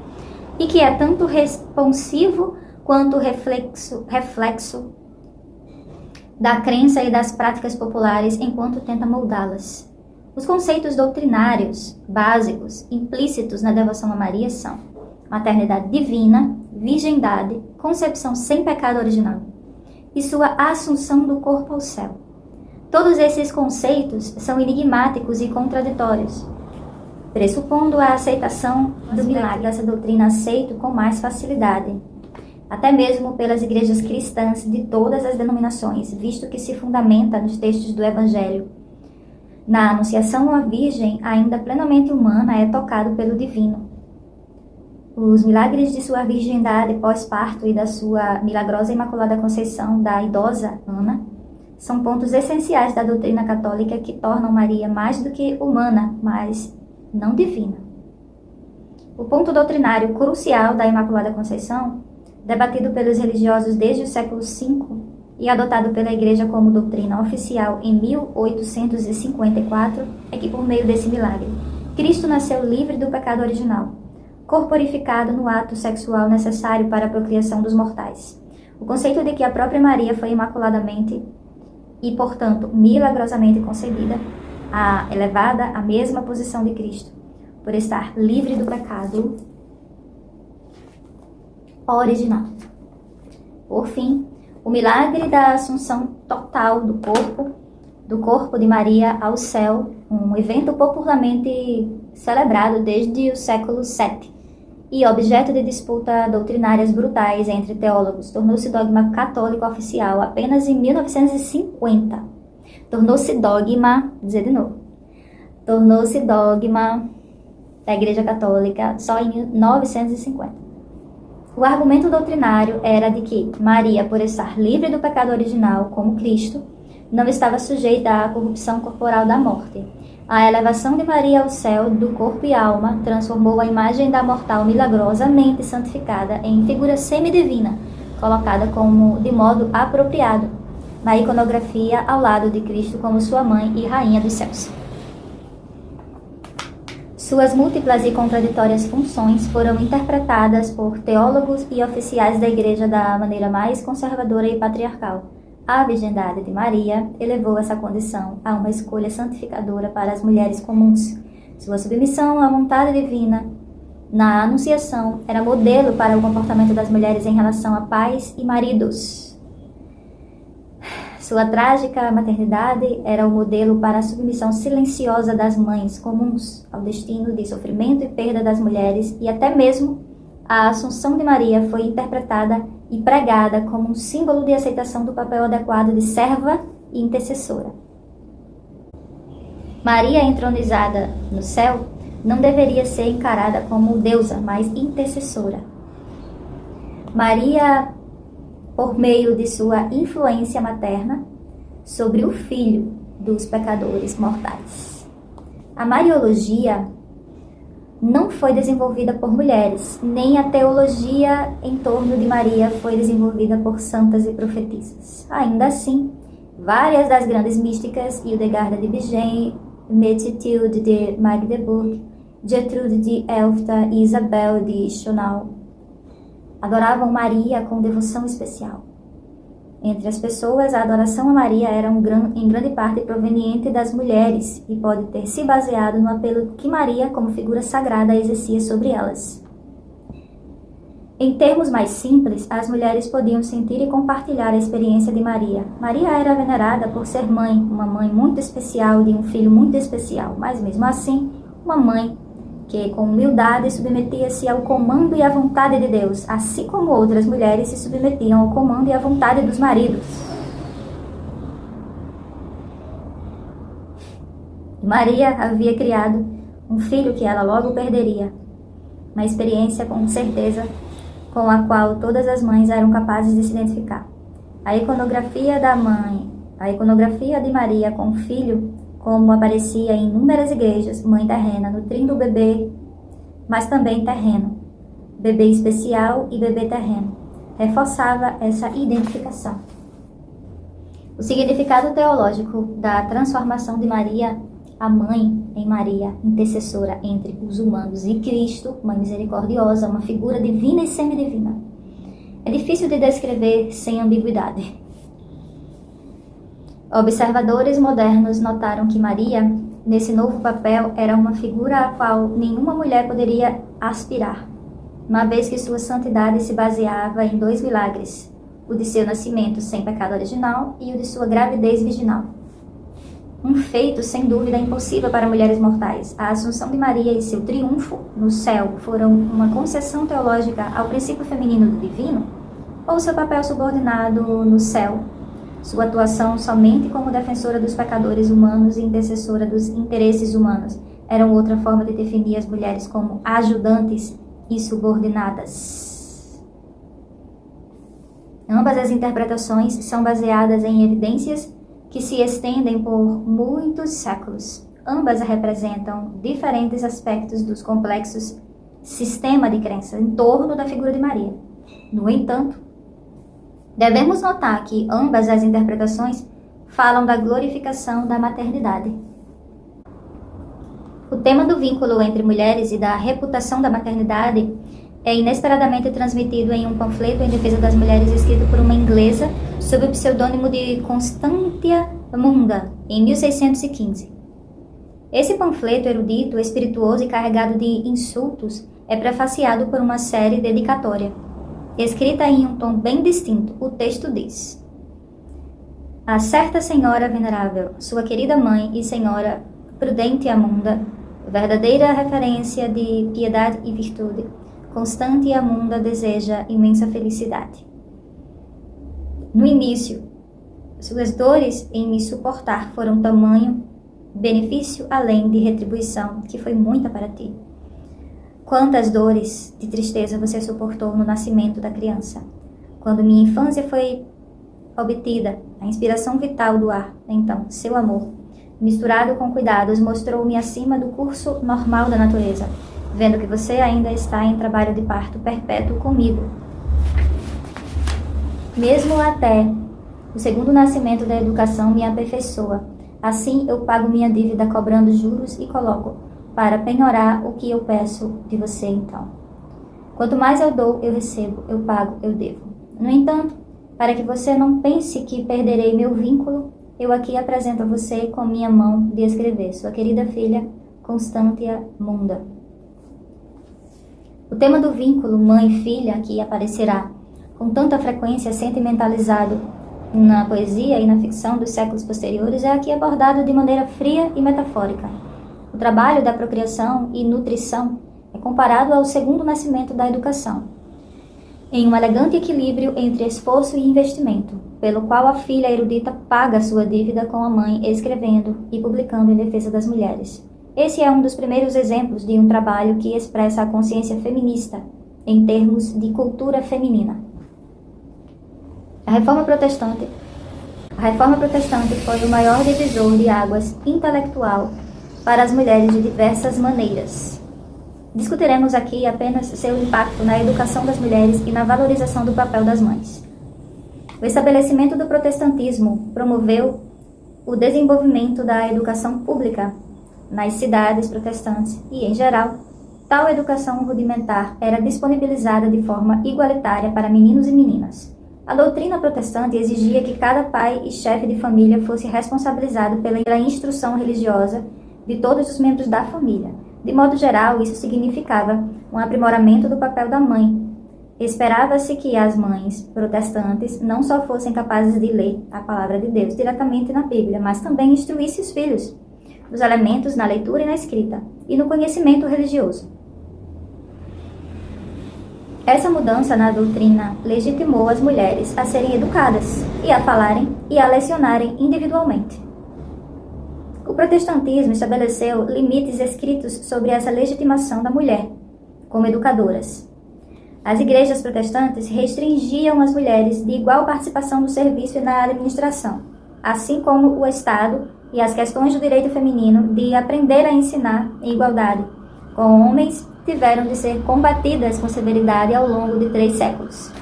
e que é tanto responsivo quanto reflexo da crença e das práticas populares enquanto tenta moldá-las. Os conceitos doutrinários básicos implícitos na devoção a Maria são maternidade divina, virgindade, concepção sem pecado original e sua assunção do corpo ao céu. Todos esses conceitos são enigmáticos e contraditórios. pressupondo a aceitação do milagre dessa doutrina aceito com mais facilidade, até mesmo pelas igrejas cristãs de todas as denominações, visto que se fundamenta nos textos do Evangelho. Na Anunciação, a Virgem, ainda plenamente humana, é tocada pelo Divino. Os milagres de sua virgindade pós-parto e da sua milagrosa Imaculada Conceição da idosa Ana são pontos essenciais da doutrina católica que tornam Maria mais do que humana, mas não divina. O ponto doutrinário crucial da Imaculada Conceição, debatido pelos religiosos desde o século V e adotado pela Igreja como doutrina oficial em 1854, é que por meio desse milagre, Cristo nasceu livre do pecado original, corporificado no ato sexual necessário para a procriação dos mortais. O conceito de que a própria Maria foi imaculadamente e, portanto, milagrosamente concebida, elevada à mesma posição de Cristo, por estar livre do pecado original. Por fim, o milagre da assunção total do corpo de Maria ao céu, um evento popularmente celebrado desde o século VII e objeto de disputa doutrinárias brutais entre teólogos, tornou-se dogma católico oficial apenas em 1950. Tornou-se dogma da Igreja Católica só em 1950. O argumento doutrinário era de que Maria, por estar livre do pecado original como Cristo, não estava sujeita à corrupção corporal da morte. A elevação de Maria ao céu do corpo e alma transformou a imagem da mortal milagrosamente santificada em figura semidivina, colocada de modo apropriado na iconografia ao lado de Cristo como sua mãe e rainha dos céus. Suas múltiplas e contraditórias funções foram interpretadas por teólogos e oficiais da Igreja da maneira mais conservadora e patriarcal. A virgindade de Maria elevou essa condição a uma escolha santificadora para as mulheres comuns. Sua submissão à vontade divina na Anunciação era modelo para o comportamento das mulheres em relação a pais e maridos. Sua trágica maternidade era o modelo para a submissão silenciosa das mães comuns ao destino de sofrimento e perda das mulheres, e até mesmo a Assunção de Maria foi interpretada e pregada como um símbolo de aceitação do papel adequado de serva e intercessora. Maria entronizada no céu não deveria ser encarada como deusa, mas intercessora. Maria, por meio de sua influência materna sobre o filho dos pecadores mortais. A Mariologia não foi desenvolvida por mulheres, nem a teologia em torno de Maria foi desenvolvida por santas e profetisas. Ainda assim, várias das grandes místicas, Hildegarda de Bingen, Metitilde de Magdeburg, Gertrude de Elfta e Isabel de Schonau, adoravam Maria com devoção especial. Entre as pessoas, a adoração a Maria era em grande parte proveniente das mulheres e pode ter se baseado no apelo que Maria, como figura sagrada, exercia sobre elas. Em termos mais simples, as mulheres podiam sentir e compartilhar a experiência de Maria. Maria era venerada por ser mãe, uma mãe muito especial de um filho muito especial, mas mesmo assim, uma mãe que com humildade submetia-se ao comando e à vontade de Deus, assim como outras mulheres se submetiam ao comando e à vontade dos maridos. Maria havia criado um filho que ela logo perderia, uma experiência com certeza com a qual todas as mães eram capazes de se identificar. A iconografia de Maria com o filho, como aparecia em inúmeras igrejas, mãe terrena, nutrindo o bebê, mas também terreno, bebê especial e bebê terreno, reforçava essa identificação. O significado teológico da transformação de Maria, a mãe em Maria, intercessora entre os humanos e Cristo, mãe misericordiosa, uma figura divina e semidivina, é difícil de descrever sem ambiguidade. Observadores modernos notaram que Maria, nesse novo papel, era uma figura a qual nenhuma mulher poderia aspirar, uma vez que sua santidade se baseava em dois milagres, o de seu nascimento sem pecado original e o de sua gravidez virginal. Um feito, sem dúvida, impossível para mulheres mortais. A Assunção de Maria e seu triunfo no céu foram uma concessão teológica ao princípio feminino do divino? Ou seu papel subordinado no céu? Sua atuação somente como defensora dos pecadores humanos e intercessora dos interesses humanos eram outra forma de definir as mulheres como ajudantes e subordinadas. Ambas as interpretações são baseadas em evidências que se estendem por muitos séculos. Ambas representam diferentes aspectos dos complexos sistema de crença em torno da figura de Maria. No entanto, devemos notar que ambas as interpretações falam da glorificação da maternidade. O tema do vínculo entre mulheres e da reputação da maternidade é inesperadamente transmitido em um panfleto em defesa das mulheres escrito por uma inglesa sob o pseudônimo de Constantia Munda, em 1615. Esse panfleto erudito, espirituoso e carregado de insultos é prefaciado por uma série dedicatória. Escrita em um tom bem distinto, o texto diz: A certa senhora venerável, sua querida mãe e senhora prudente Amunda, verdadeira referência de piedade e virtude, Constante Amunda deseja imensa felicidade. No início, suas dores em me suportar foram tamanho benefício além de retribuição, que foi muita para ti. Quantas dores de tristeza você suportou no nascimento da criança. Quando minha infância foi obtida, a inspiração vital do ar, então, seu amor, misturado com cuidados, mostrou-me acima do curso normal da natureza, vendo que você ainda está em trabalho de parto perpétuo comigo. Mesmo até o segundo nascimento da educação me aperfeiçoa. Assim eu pago minha dívida cobrando juros e coloco para penhorar o que eu peço de você então. Quanto mais eu dou, eu recebo, eu pago, eu devo. No entanto, para que você não pense que perderei meu vínculo, eu aqui apresento a você com minha mão de escrever, sua querida filha, Constantia Munda. O tema do vínculo mãe-filha que aparecerá com tanta frequência sentimentalizado na poesia e na ficção dos séculos posteriores é aqui abordado de maneira fria e metafórica. O trabalho da procriação e nutrição é comparado ao segundo nascimento da educação, em um elegante equilíbrio entre esforço e investimento, pelo qual a filha erudita paga sua dívida com a mãe escrevendo e publicando em defesa das mulheres. Esse é um dos primeiros exemplos de um trabalho que expressa a consciência feminista em termos de cultura feminina. A Reforma Protestante foi o maior divisor de águas intelectual para as mulheres de diversas maneiras. Discutiremos aqui apenas seu impacto na educação das mulheres e na valorização do papel das mães. O estabelecimento do protestantismo promoveu o desenvolvimento da educação pública nas cidades protestantes e, em geral, tal educação rudimentar era disponibilizada de forma igualitária para meninos e meninas. A doutrina protestante exigia que cada pai e chefe de família fosse responsabilizado pela instrução religiosa de todos os membros da família. De modo geral, isso significava um aprimoramento do papel da mãe. Esperava-se que as mães protestantes não só fossem capazes de ler a palavra de Deus diretamente na Bíblia, mas também instruíssem os filhos nos elementos na leitura e na escrita, e no conhecimento religioso. Essa mudança na doutrina legitimou as mulheres a serem educadas, e a falarem e a lecionarem individualmente. O protestantismo estabeleceu limites escritos sobre essa legitimação da mulher como educadoras. As igrejas protestantes restringiam as mulheres de igual participação no serviço e na administração, assim como o Estado e as questões do direito feminino de aprender a ensinar em igualdade com homens tiveram de ser combatidas com severidade ao longo de 3 séculos.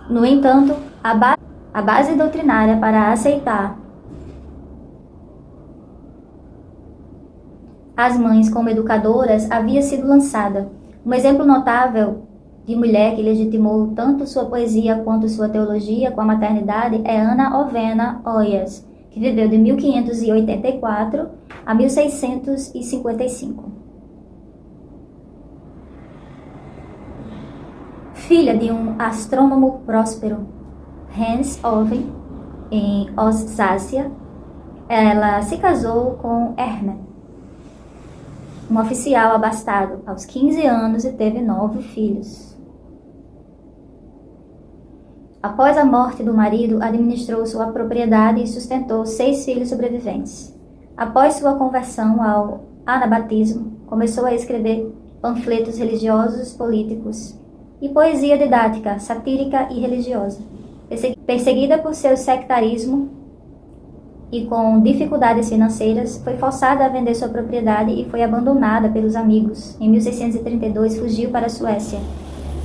No entanto, a base doutrinária para aceitar as mães como educadoras havia sido lançada. Um exemplo notável de mulher que legitimou tanto sua poesia quanto sua teologia com a maternidade é Ana Ovena Oyas, que viveu de 1584 a 1655. Filha de um astrônomo próspero, Hans Owen, em Alsácia, ela se casou com Hermann, um oficial abastado, aos 15 anos e teve 9 filhos. Após a morte do marido, administrou sua propriedade e sustentou 6 filhos sobreviventes. Após sua conversão ao anabatismo, começou a escrever panfletos religiosos, políticos e poesia didática, satírica e religiosa. Perseguida por seu sectarismo e com dificuldades financeiras, foi forçada a vender sua propriedade e foi abandonada pelos amigos. Em 1632, fugiu para a Suécia,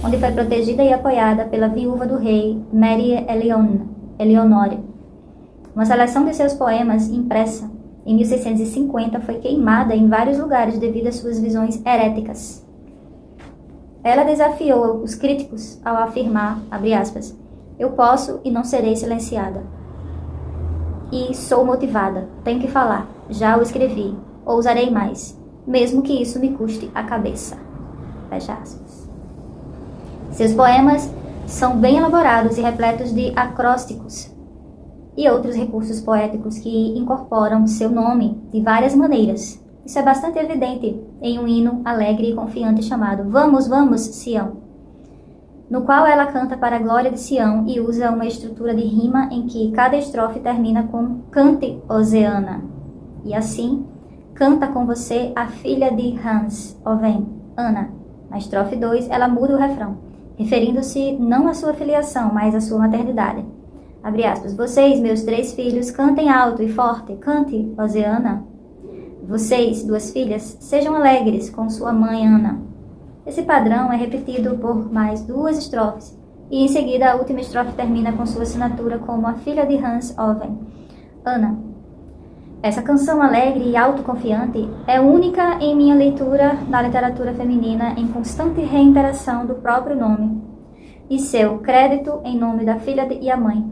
onde foi protegida e apoiada pela viúva do rei, Marie Eleonore. Uma seleção de seus poemas, impressa em 1650, foi queimada em vários lugares devido às suas visões heréticas. Ela desafiou os críticos ao afirmar, abre aspas, eu posso e não serei silenciada. E sou motivada, tenho que falar, já o escrevi, ousarei mais, mesmo que isso me custe a cabeça. Fecha aspas. Seus poemas são bem elaborados e repletos de acrósticos e outros recursos poéticos que incorporam seu nome de várias maneiras. Isso é bastante evidente em um hino alegre e confiante chamado Vamos, Vamos, Sião, no qual ela canta para a glória de Sião e usa uma estrutura de rima em que cada estrofe termina com Cante, Oceana. E assim, canta com você a filha de Hans Owen, Ana. Na estrofe 2, ela muda o refrão, referindo-se não à sua filiação, mas à sua maternidade. Abre aspas, vocês, meus 3 filhos, cantem alto e forte, cante, Oceana. Vocês, 2 filhas, sejam alegres com sua mãe Ana. Esse padrão é repetido por mais 2 estrofes, e em seguida a última estrofe termina com sua assinatura como a filha de Hans Owen, Ana. Essa canção alegre e autoconfiante é única em minha leitura na literatura feminina em constante reiteração do próprio nome e seu crédito em nome da filha e a mãe.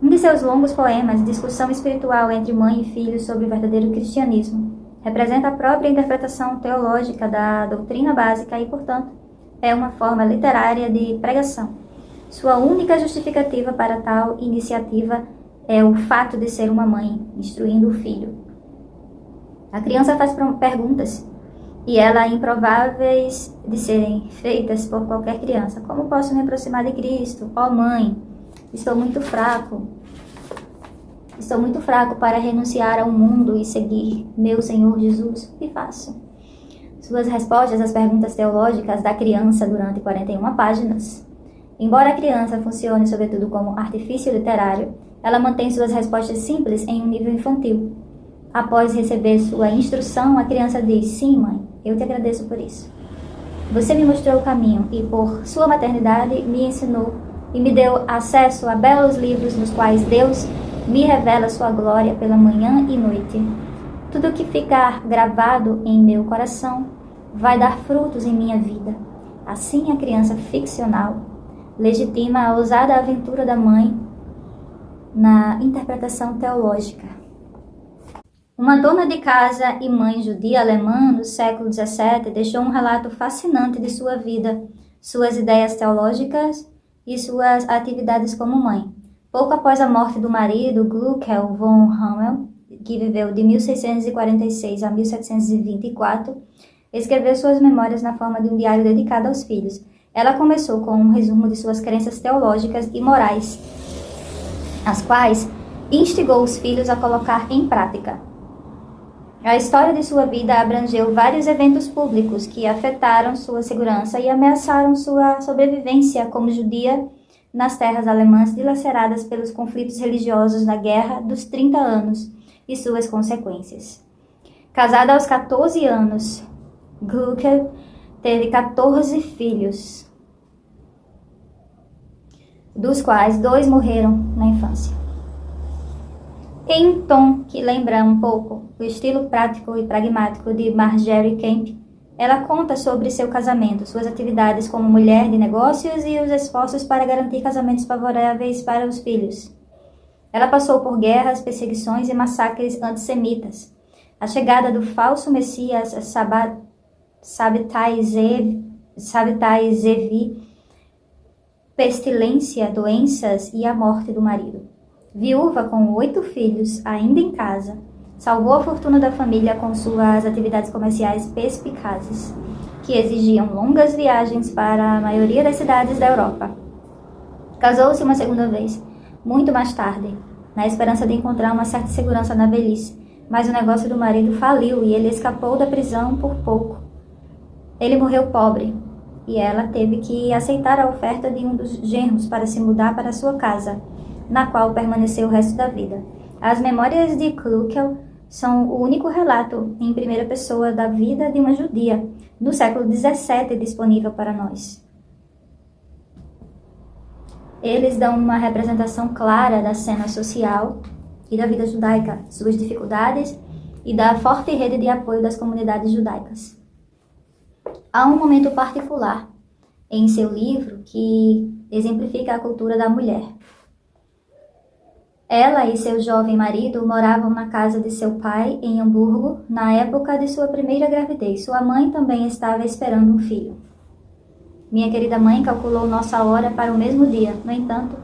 Um de seus longos poemas, Discussão Espiritual entre Mãe e Filho sobre o Verdadeiro Cristianismo, representa a própria interpretação teológica da doutrina básica e, portanto, é uma forma literária de pregação. Sua única justificativa para tal iniciativa é o fato de ser uma mãe instruindo o filho. A criança faz perguntas e elas improváveis de serem feitas por qualquer criança. Como posso me aproximar de Cristo? Ó mãe, estou muito fraco para renunciar ao mundo e seguir meu Senhor Jesus. O que faço? Suas respostas às perguntas teológicas da criança durante 41 páginas. Embora a criança funcione sobretudo como artifício literário, ela mantém suas respostas simples em um nível infantil. Após receber sua instrução, a criança diz, sim, mãe, eu te agradeço por isso. Você me mostrou o caminho e, por sua maternidade, me ensinou e me deu acesso a belos livros nos quais Deus me revela sua glória pela manhã e noite. Tudo que ficar gravado em meu coração vai dar frutos em minha vida. Assim a criança ficcional legitima a ousada aventura da mãe na interpretação teológica. Uma dona de casa e mãe judia alemã do século XVII deixou um relato fascinante de sua vida, suas ideias teológicas e suas atividades como mãe. Pouco após a morte do marido, Gluckel von Hamel, que viveu de 1646 a 1724, escreveu suas memórias na forma de um diário dedicado aos filhos. Ela começou com um resumo de suas crenças teológicas e morais, as quais instigou os filhos a colocar em prática. A história de sua vida abrangeu vários eventos públicos que afetaram sua segurança e ameaçaram sua sobrevivência como judia nas terras alemãs dilaceradas pelos conflitos religiosos da Guerra dos 30 Anos e suas consequências. Casada aos 14 anos, Gluckel teve 14 filhos, dos quais 2 morreram na infância. Em um tom que lembra um pouco o estilo prático e pragmático de Margery Kempe, ela conta sobre seu casamento, suas atividades como mulher de negócios e os esforços para garantir casamentos favoráveis para os filhos. Ela passou por guerras, perseguições e massacres antissemitas. A chegada do falso Messias Sabbatai Ze'ev Sabetai Zevi, pestilência, doenças e a morte do marido. Viúva com 8 filhos, ainda em casa, salvou a fortuna da família com suas atividades comerciais perspicazes, que exigiam longas viagens para a maioria das cidades da Europa. Casou-se uma segunda vez, muito mais tarde, na esperança de encontrar uma certa segurança na velhice, mas o negócio do marido faliu e ele escapou da prisão por pouco. Ele morreu pobre, e ela teve que aceitar a oferta de um dos genros para se mudar para sua casa, na qual permaneceu o resto da vida. As memórias de Klukel são o único relato em primeira pessoa da vida de uma judia no século XVII disponível para nós. Eles dão uma representação clara da cena social e da vida judaica, suas dificuldades e da forte rede de apoio das comunidades judaicas. Há um momento particular em seu livro que exemplifica a cultura da mulher. Ela e seu jovem marido moravam na casa de seu pai, em Hamburgo, na época de sua primeira gravidez. Sua mãe também estava esperando um filho. Minha querida mãe calculou nossa hora para o mesmo dia. No entanto,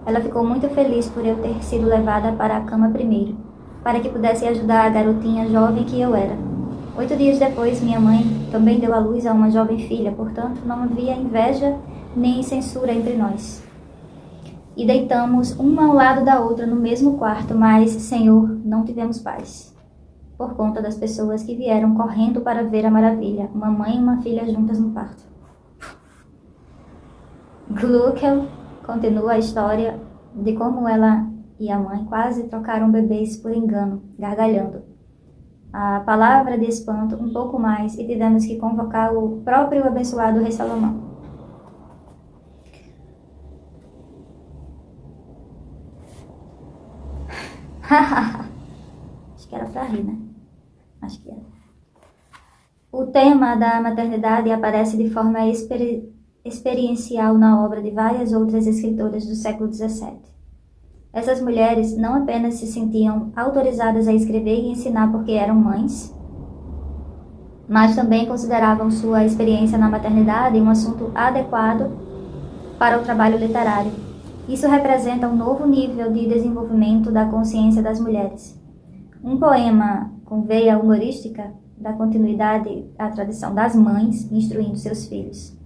ela ficou muito feliz por eu ter sido levada para a cama primeiro, para que pudesse ajudar a garotinha jovem que eu era. 8 dias depois, minha mãe também deu à luz a uma jovem filha, portanto, não havia inveja nem censura entre nós. E deitamos uma ao lado da outra no mesmo quarto, mas, Senhor, não tivemos paz, por conta das pessoas que vieram correndo para ver a maravilha, uma mãe e uma filha juntas no parto. Klukel continua a história de como ela e a mãe quase trocaram bebês por engano, gargalhando. A palavra de espanto um pouco mais e tivemos que convocar o próprio abençoado rei Salomão. Acho que era pra rir, né? Acho que era. O tema da maternidade aparece de forma experiencial na obra de várias outras escritoras do século XVII. Essas mulheres não apenas se sentiam autorizadas a escrever e ensinar porque eram mães, mas também consideravam sua experiência na maternidade um assunto adequado para o trabalho literário. Isso representa um novo nível de desenvolvimento da consciência das mulheres. Um poema com veia humorística dá continuidade à tradição das mães instruindo seus filhos.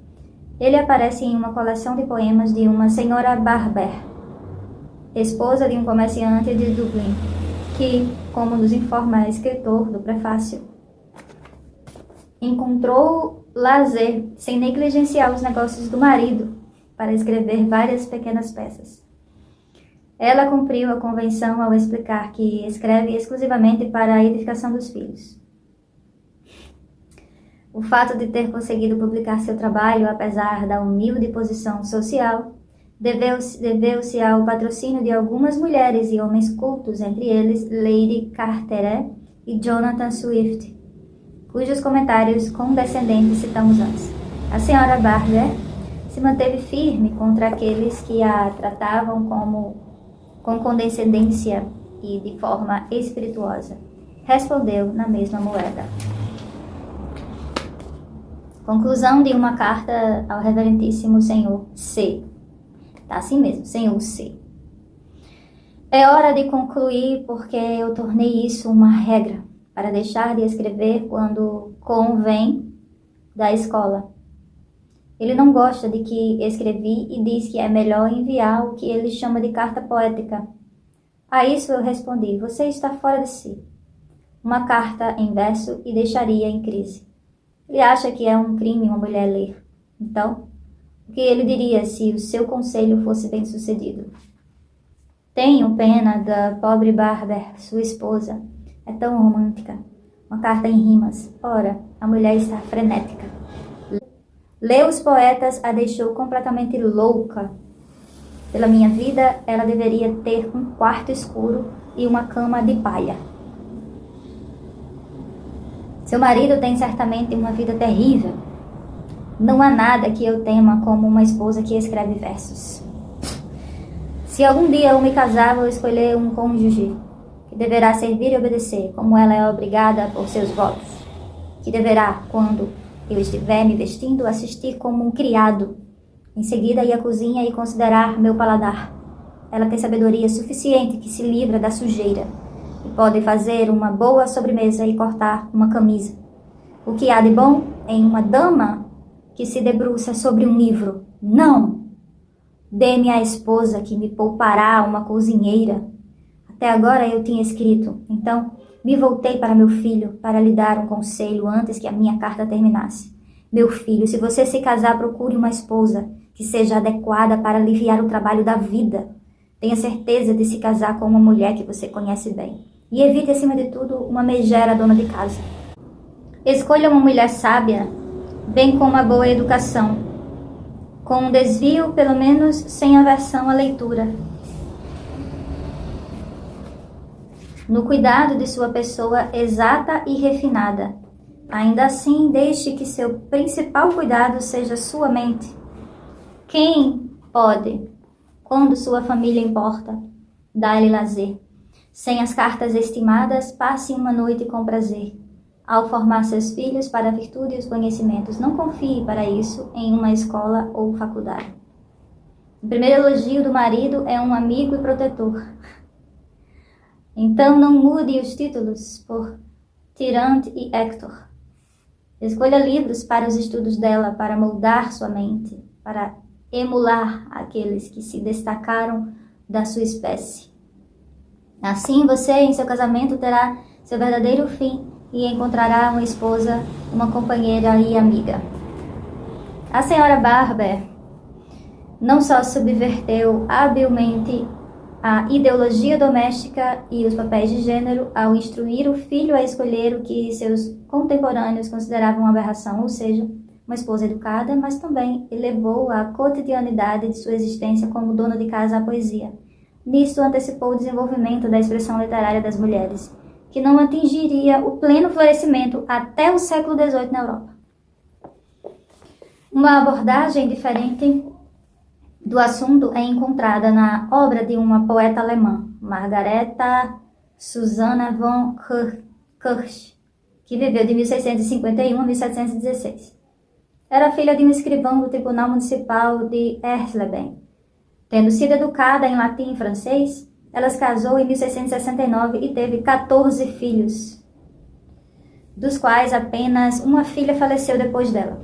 Ele aparece em uma coleção de poemas de uma senhora Barber, esposa de um comerciante de Dublin, que, como nos informa o escritor do prefácio, encontrou lazer sem negligenciar os negócios do marido para escrever várias pequenas peças. Ela cumpriu a convenção ao explicar que escreve exclusivamente para a edificação dos filhos. O fato de ter conseguido publicar seu trabalho, apesar da humilde posição social, deveu-se ao patrocínio de algumas mulheres e homens cultos, entre eles Lady Carteret e Jonathan Swift, cujos comentários condescendentes citamos antes. A senhora Barber se manteve firme contra aqueles que a tratavam com condescendência e de forma espirituosa. Respondeu na mesma moeda. Conclusão de uma carta ao reverentíssimo senhor C. Tá assim mesmo, senhor C. É hora de concluir porque eu tornei isso uma regra para deixar de escrever quando convém da escola. Ele não gosta de que escrevi e diz que é melhor enviar o que ele chama de carta poética. A isso eu respondi, você está fora de si. Uma carta em verso e deixaria em crise. Ele acha que é um crime uma mulher ler. Então, o que ele diria se o seu conselho fosse bem sucedido? Tenho pena da pobre Barber, sua esposa. É tão romântica. Uma carta em rimas. Ora, a mulher está frenética. Ler os poetas a deixou completamente louca. Pela minha vida, ela deveria ter um quarto escuro e uma cama de palha. Seu marido tem certamente uma vida terrível. Não há nada que eu tema como uma esposa que escreve versos. Se algum dia eu me casar, vou escolher um cônjuge que deverá servir e obedecer, como ela é obrigada por seus votos, que deverá, quando eu estiver me vestindo, assistir como um criado. Em seguida, ir à cozinha e considerar meu paladar. Ela tem sabedoria suficiente que se livra da sujeira e pode fazer uma boa sobremesa e cortar uma camisa. O que há de bom em uma dama que se debruça sobre um livro? Não! Dê-me a esposa que me poupará uma cozinheira. Até agora eu tinha escrito, então me voltei para meu filho para lhe dar um conselho antes que a minha carta terminasse. Meu filho, se você se casar, procure uma esposa que seja adequada para aliviar o trabalho da vida. Tenha certeza de se casar com uma mulher que você conhece bem. E evite, acima de tudo, uma megera dona de casa. Escolha uma mulher sábia, bem com uma boa educação, com um desvio, pelo menos, sem aversão à leitura. No cuidado de sua pessoa exata e refinada. Ainda assim, deixe que seu principal cuidado seja sua mente. Quem pode, quando sua família importa, dar-lhe lazer? Sem as cartas estimadas, passe uma noite com prazer. Ao formar seus filhos para a virtude e os conhecimentos, não confie para isso em uma escola ou faculdade. O primeiro elogio do marido é um amigo e protetor. Então não mude os títulos por Tirante e Hector. Escolha livros para os estudos dela, para moldar sua mente, para emular aqueles que se destacaram da sua espécie. Assim você, em seu casamento, terá seu verdadeiro fim e encontrará uma esposa, uma companheira e amiga. A senhora Barber não só subverteu habilmente a ideologia doméstica e os papéis de gênero ao instruir o filho a escolher o que seus contemporâneos consideravam uma aberração, ou seja, uma esposa educada, mas também elevou a cotidianidade de sua existência como dona de casa à poesia. Nisso antecipou o desenvolvimento da expressão literária das mulheres, que não atingiria o pleno florescimento até o século XVIII na Europa. Uma abordagem diferente do assunto é encontrada na obra de uma poeta alemã, Margareta Susanna von Kirch, que viveu de 1651 a 1716. Era filha de um escrivão do Tribunal Municipal de Ersleben. Tendo sido educada em latim e francês, ela se casou em 1669 e teve 14 filhos, dos quais apenas uma filha faleceu depois dela.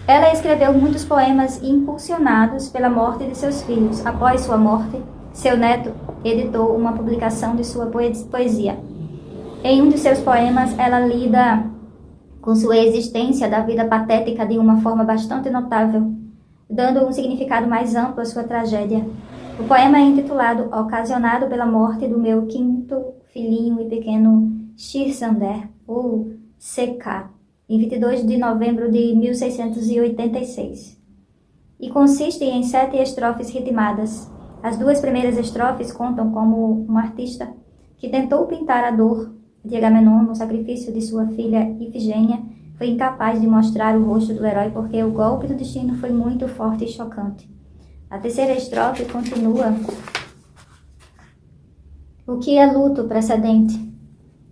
Ela escreveu muitos poemas impulsionados pela morte de seus filhos. Após sua morte, seu neto editou uma publicação de sua poesia. Em um de seus poemas, ela lida com sua existência da vida patética de uma forma bastante notável, dando um significado mais amplo à sua tragédia. O poema é intitulado Ocasionado pela morte do meu quinto filhinho e pequeno Chirsander, ou CK, em 22 de novembro de 1686. E consiste em 7 estrofes ritmadas. As 2 primeiras estrofes contam como um artista que tentou pintar a dor de Agamenon no sacrifício de sua filha Ifigênia foi incapaz de mostrar o rosto do herói porque o golpe do destino foi muito forte e chocante. A terceira estrofe continua: o que é luto precedente?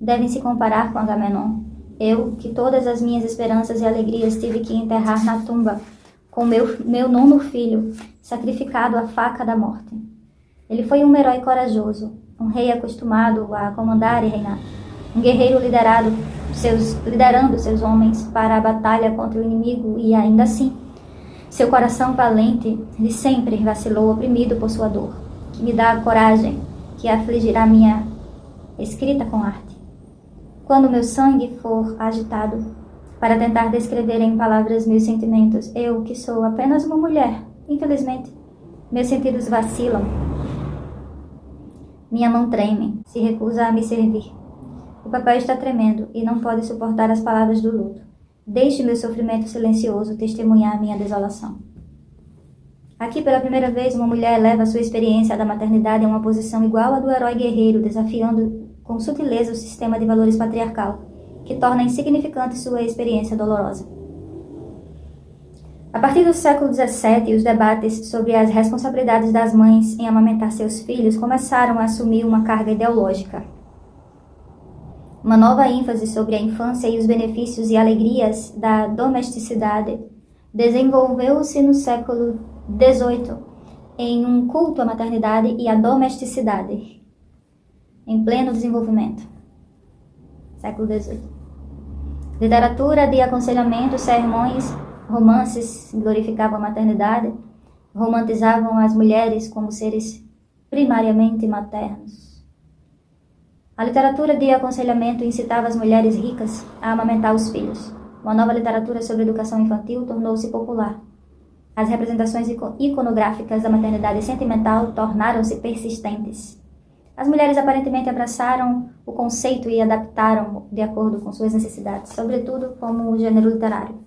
Devem se comparar com Agamenon. Eu, que todas as minhas esperanças e alegrias tive que enterrar na tumba, com meu 9º filho, sacrificado à faca da morte. Ele foi um herói corajoso, um rei acostumado a comandar e reinar, um guerreiro liderando seus homens para a batalha contra o inimigo e ainda assim, seu coração valente de sempre vacilou oprimido por sua dor, que me dá a coragem que afligirá minha escrita com arte. Quando meu sangue for agitado para tentar descrever em palavras meus sentimentos, eu, que sou apenas uma mulher, infelizmente, meus sentidos vacilam. Minha mão treme, se recusa a me servir. O papel está tremendo e não pode suportar as palavras do luto. Deixe meu sofrimento silencioso testemunhar minha desolação. Aqui, pela primeira vez, uma mulher leva sua experiência da maternidade a uma posição igual à do herói guerreiro, desafiando com sutileza o sistema de valores patriarcal, que torna insignificante sua experiência dolorosa. A partir do século XVII, os debates sobre as responsabilidades das mães em amamentar seus filhos começaram a assumir uma carga ideológica. Uma nova ênfase sobre a infância e os benefícios e alegrias da domesticidade desenvolveu-se no século XVIII em um culto à maternidade e à domesticidade, em pleno desenvolvimento. Século XVIII. Literatura de aconselhamento, sermões, romances glorificavam a maternidade, romantizavam as mulheres como seres primariamente maternos. A literatura de aconselhamento incitava as mulheres ricas a amamentar os filhos. Uma nova literatura sobre educação infantil tornou-se popular. As representações iconográficas da maternidade sentimental tornaram-se persistentes. As mulheres aparentemente abraçaram o conceito e adaptaram de acordo com suas necessidades, sobretudo como o gênero literário.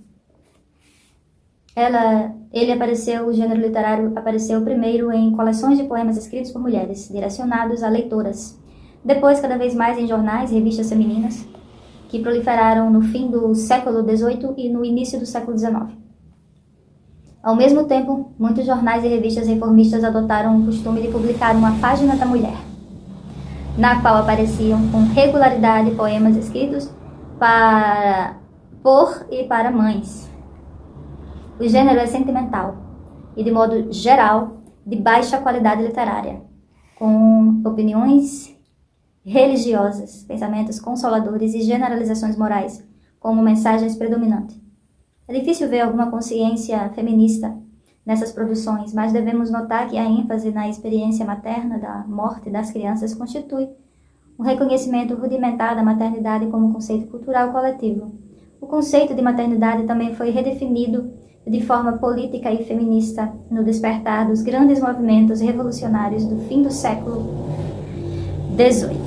O gênero literário apareceu primeiro em coleções de poemas escritos por mulheres, direcionados a leitoras. Depois, cada vez mais em jornais e revistas femininas, que proliferaram no fim do século XVIII e no início do século XIX. Ao mesmo tempo, muitos jornais e revistas reformistas adotaram o costume de publicar uma página da mulher, na qual apareciam com regularidade poemas escritos por e para mães. O gênero é sentimental e, de modo geral, de baixa qualidade literária, com opiniões religiosas, pensamentos consoladores e generalizações morais como mensagens predominantes. É difícil ver alguma consciência feminista nessas produções, mas devemos notar que a ênfase na experiência materna da morte das crianças constitui um reconhecimento rudimentar da maternidade como conceito cultural coletivo. O conceito de maternidade também foi redefinido de forma política e feminista no despertar dos grandes movimentos revolucionários do fim do século XVIII.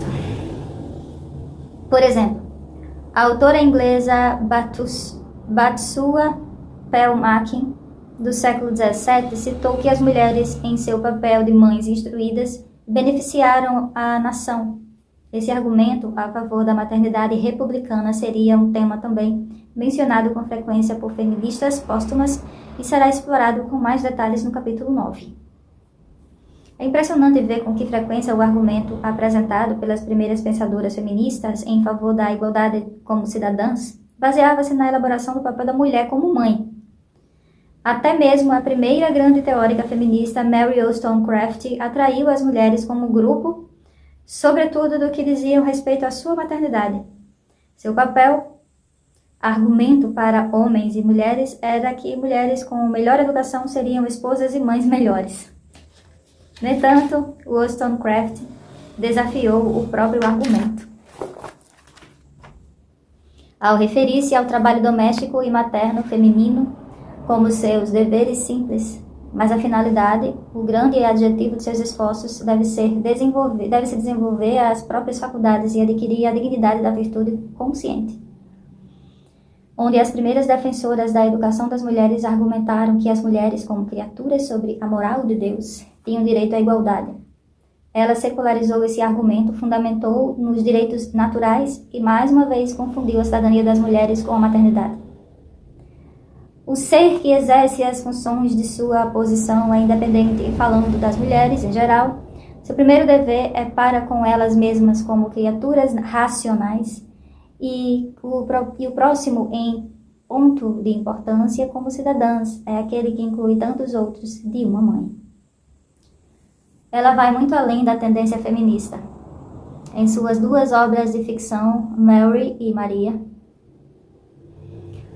Por exemplo, a autora inglesa Batsua Pelmakin, do século XVII, citou que as mulheres, em seu papel de mães instruídas, beneficiaram a nação. Esse argumento a favor da maternidade republicana seria um tema também mencionado com frequência por feministas póstumas e será explorado com mais detalhes no capítulo 9. É impressionante ver com que frequência o argumento apresentado pelas primeiras pensadoras feministas em favor da igualdade como cidadãs baseava-se na elaboração do papel da mulher como mãe. Até mesmo a primeira grande teórica feminista, Mary Wollstonecraft, atraiu as mulheres como grupo, sobretudo do que diziam respeito à sua maternidade. Seu papel, argumento para homens e mulheres, era que mulheres com melhor educação seriam esposas e mães melhores. No entanto, Wollstonecraft desafiou o próprio argumento. Ao referir-se ao trabalho doméstico e materno feminino como seus deveres simples, mas a finalidade, o grande adjetivo de seus esforços deve-se desenvolver as próprias faculdades e adquirir a dignidade da virtude consciente. Onde as primeiras defensoras da educação das mulheres argumentaram que as mulheres, como criaturas sobre a moral de Deus, tinham direito à igualdade. Ela secularizou esse argumento, fundamentou nos direitos naturais e, mais uma vez, confundiu a cidadania das mulheres com a maternidade. O ser que exerce as funções de sua posição é independente e, falando das mulheres em geral, seu primeiro dever é para com elas mesmas como criaturas racionais e o próximo em ponto de importância como cidadãs é aquele que inclui tantos outros de uma mãe. Ela vai muito além da tendência feminista. Em suas duas obras de ficção, Mary e Maria,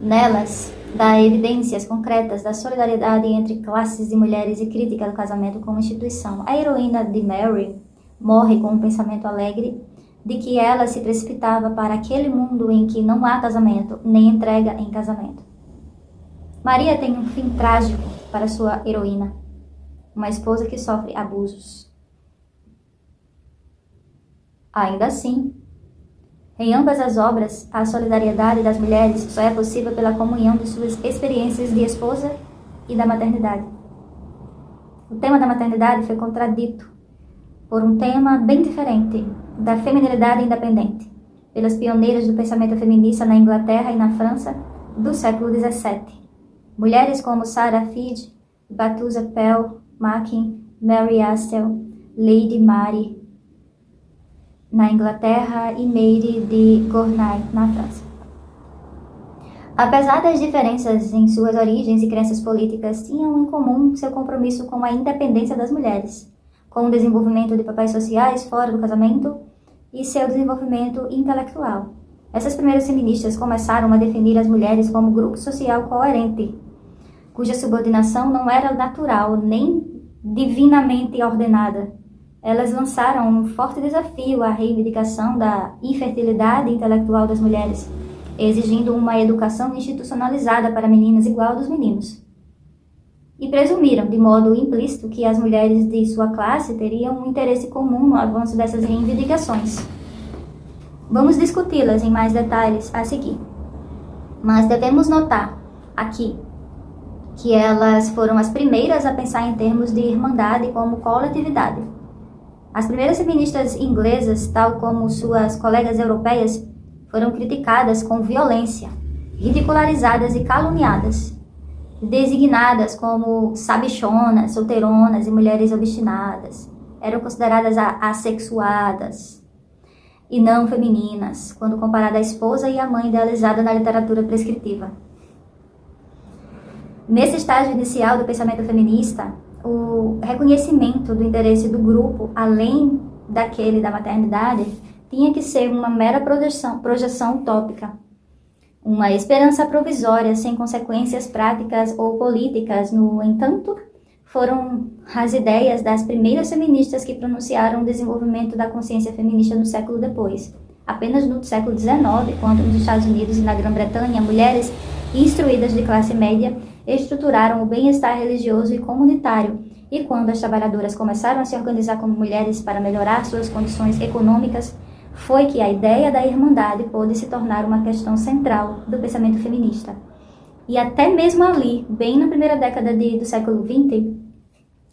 nelas dá evidências concretas da solidariedade entre classes de mulheres e crítica do casamento como instituição. A heroína de Mary morre com um pensamento alegre de que ela se precipitava para aquele mundo em que não há casamento, nem entrega em casamento. Maria tem um fim trágico para sua heroína, uma esposa que sofre abusos. Ainda assim, em ambas as obras, a solidariedade das mulheres só é possível pela comunhão de suas experiências de esposa e da maternidade. O tema da maternidade foi contradito por um tema bem diferente, da feminilidade independente, pelas pioneiras do pensamento feminista na Inglaterra e na França do século XVII. Mulheres como Sarah Fidge, Bathsheba Pelmakin, Mary Astle, Lady Mary na Inglaterra, e Mary de Gournay, na França. Apesar das diferenças em suas origens e crenças políticas, tinham em comum seu compromisso com a independência das mulheres, com o desenvolvimento de papéis sociais fora do casamento e seu desenvolvimento intelectual. Essas primeiras feministas começaram a definir as mulheres como grupo social coerente, cuja subordinação não era natural nem divinamente ordenada. Elas lançaram um forte desafio à reivindicação da infertilidade intelectual das mulheres, exigindo uma educação institucionalizada para meninas igual dos meninos. E presumiram, de modo implícito, que as mulheres de sua classe teriam um interesse comum no avanço dessas reivindicações. Vamos discuti-las em mais detalhes a seguir. Mas devemos notar aqui que elas foram as primeiras a pensar em termos de irmandade como coletividade. As primeiras feministas inglesas, tal como suas colegas europeias, foram criticadas com violência, ridicularizadas e caluniadas, designadas como sabichonas, solteironas e mulheres obstinadas. Eram consideradas assexuadas e não femininas, quando comparada à esposa e à mãe idealizada na literatura prescritiva. Nesse estágio inicial do pensamento feminista, o reconhecimento do interesse do grupo, além daquele da maternidade, tinha que ser uma mera projeção utópica, uma esperança provisória sem consequências práticas ou políticas. No entanto, foram as ideias das primeiras feministas que pronunciaram o desenvolvimento da consciência feminista no século depois. Apenas no século XIX, quando nos Estados Unidos e na Grã-Bretanha, mulheres instruídas de classe média estruturaram o bem-estar religioso e comunitário, e quando as trabalhadoras começaram a se organizar como mulheres para melhorar suas condições econômicas, foi que a ideia da irmandade pôde se tornar uma questão central do pensamento feminista. E até mesmo ali, bem na primeira década do século XX,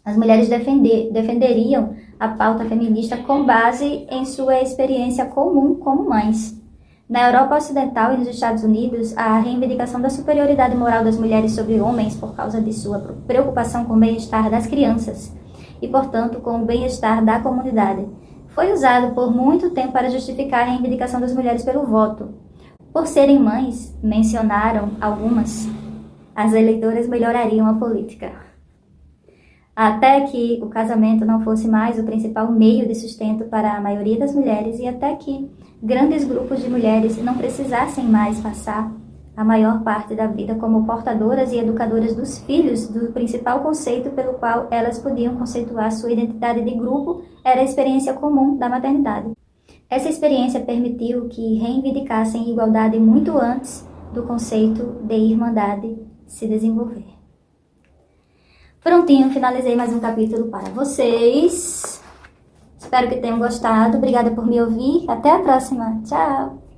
as mulheres defenderiam a pauta feminista com base em sua experiência comum como mães. Na Europa Ocidental e nos Estados Unidos, a reivindicação da superioridade moral das mulheres sobre homens por causa de sua preocupação com o bem-estar das crianças e, portanto, com o bem-estar da comunidade, foi usado por muito tempo para justificar a reivindicação das mulheres pelo voto. Por serem mães, mencionaram algumas, as eleitoras melhorariam a política. Até que o casamento não fosse mais o principal meio de sustento para a maioria das mulheres e até que grandes grupos de mulheres não precisassem mais passar a maior parte da vida como portadoras e educadoras dos filhos, do principal conceito pelo qual elas podiam conceituar sua identidade de grupo era a experiência comum da maternidade. Essa experiência permitiu que reivindicassem igualdade muito antes do conceito de irmandade se desenvolver. Prontinho, finalizei mais um capítulo para vocês. Espero que tenham gostado. Obrigada por me ouvir. Até a próxima. Tchau!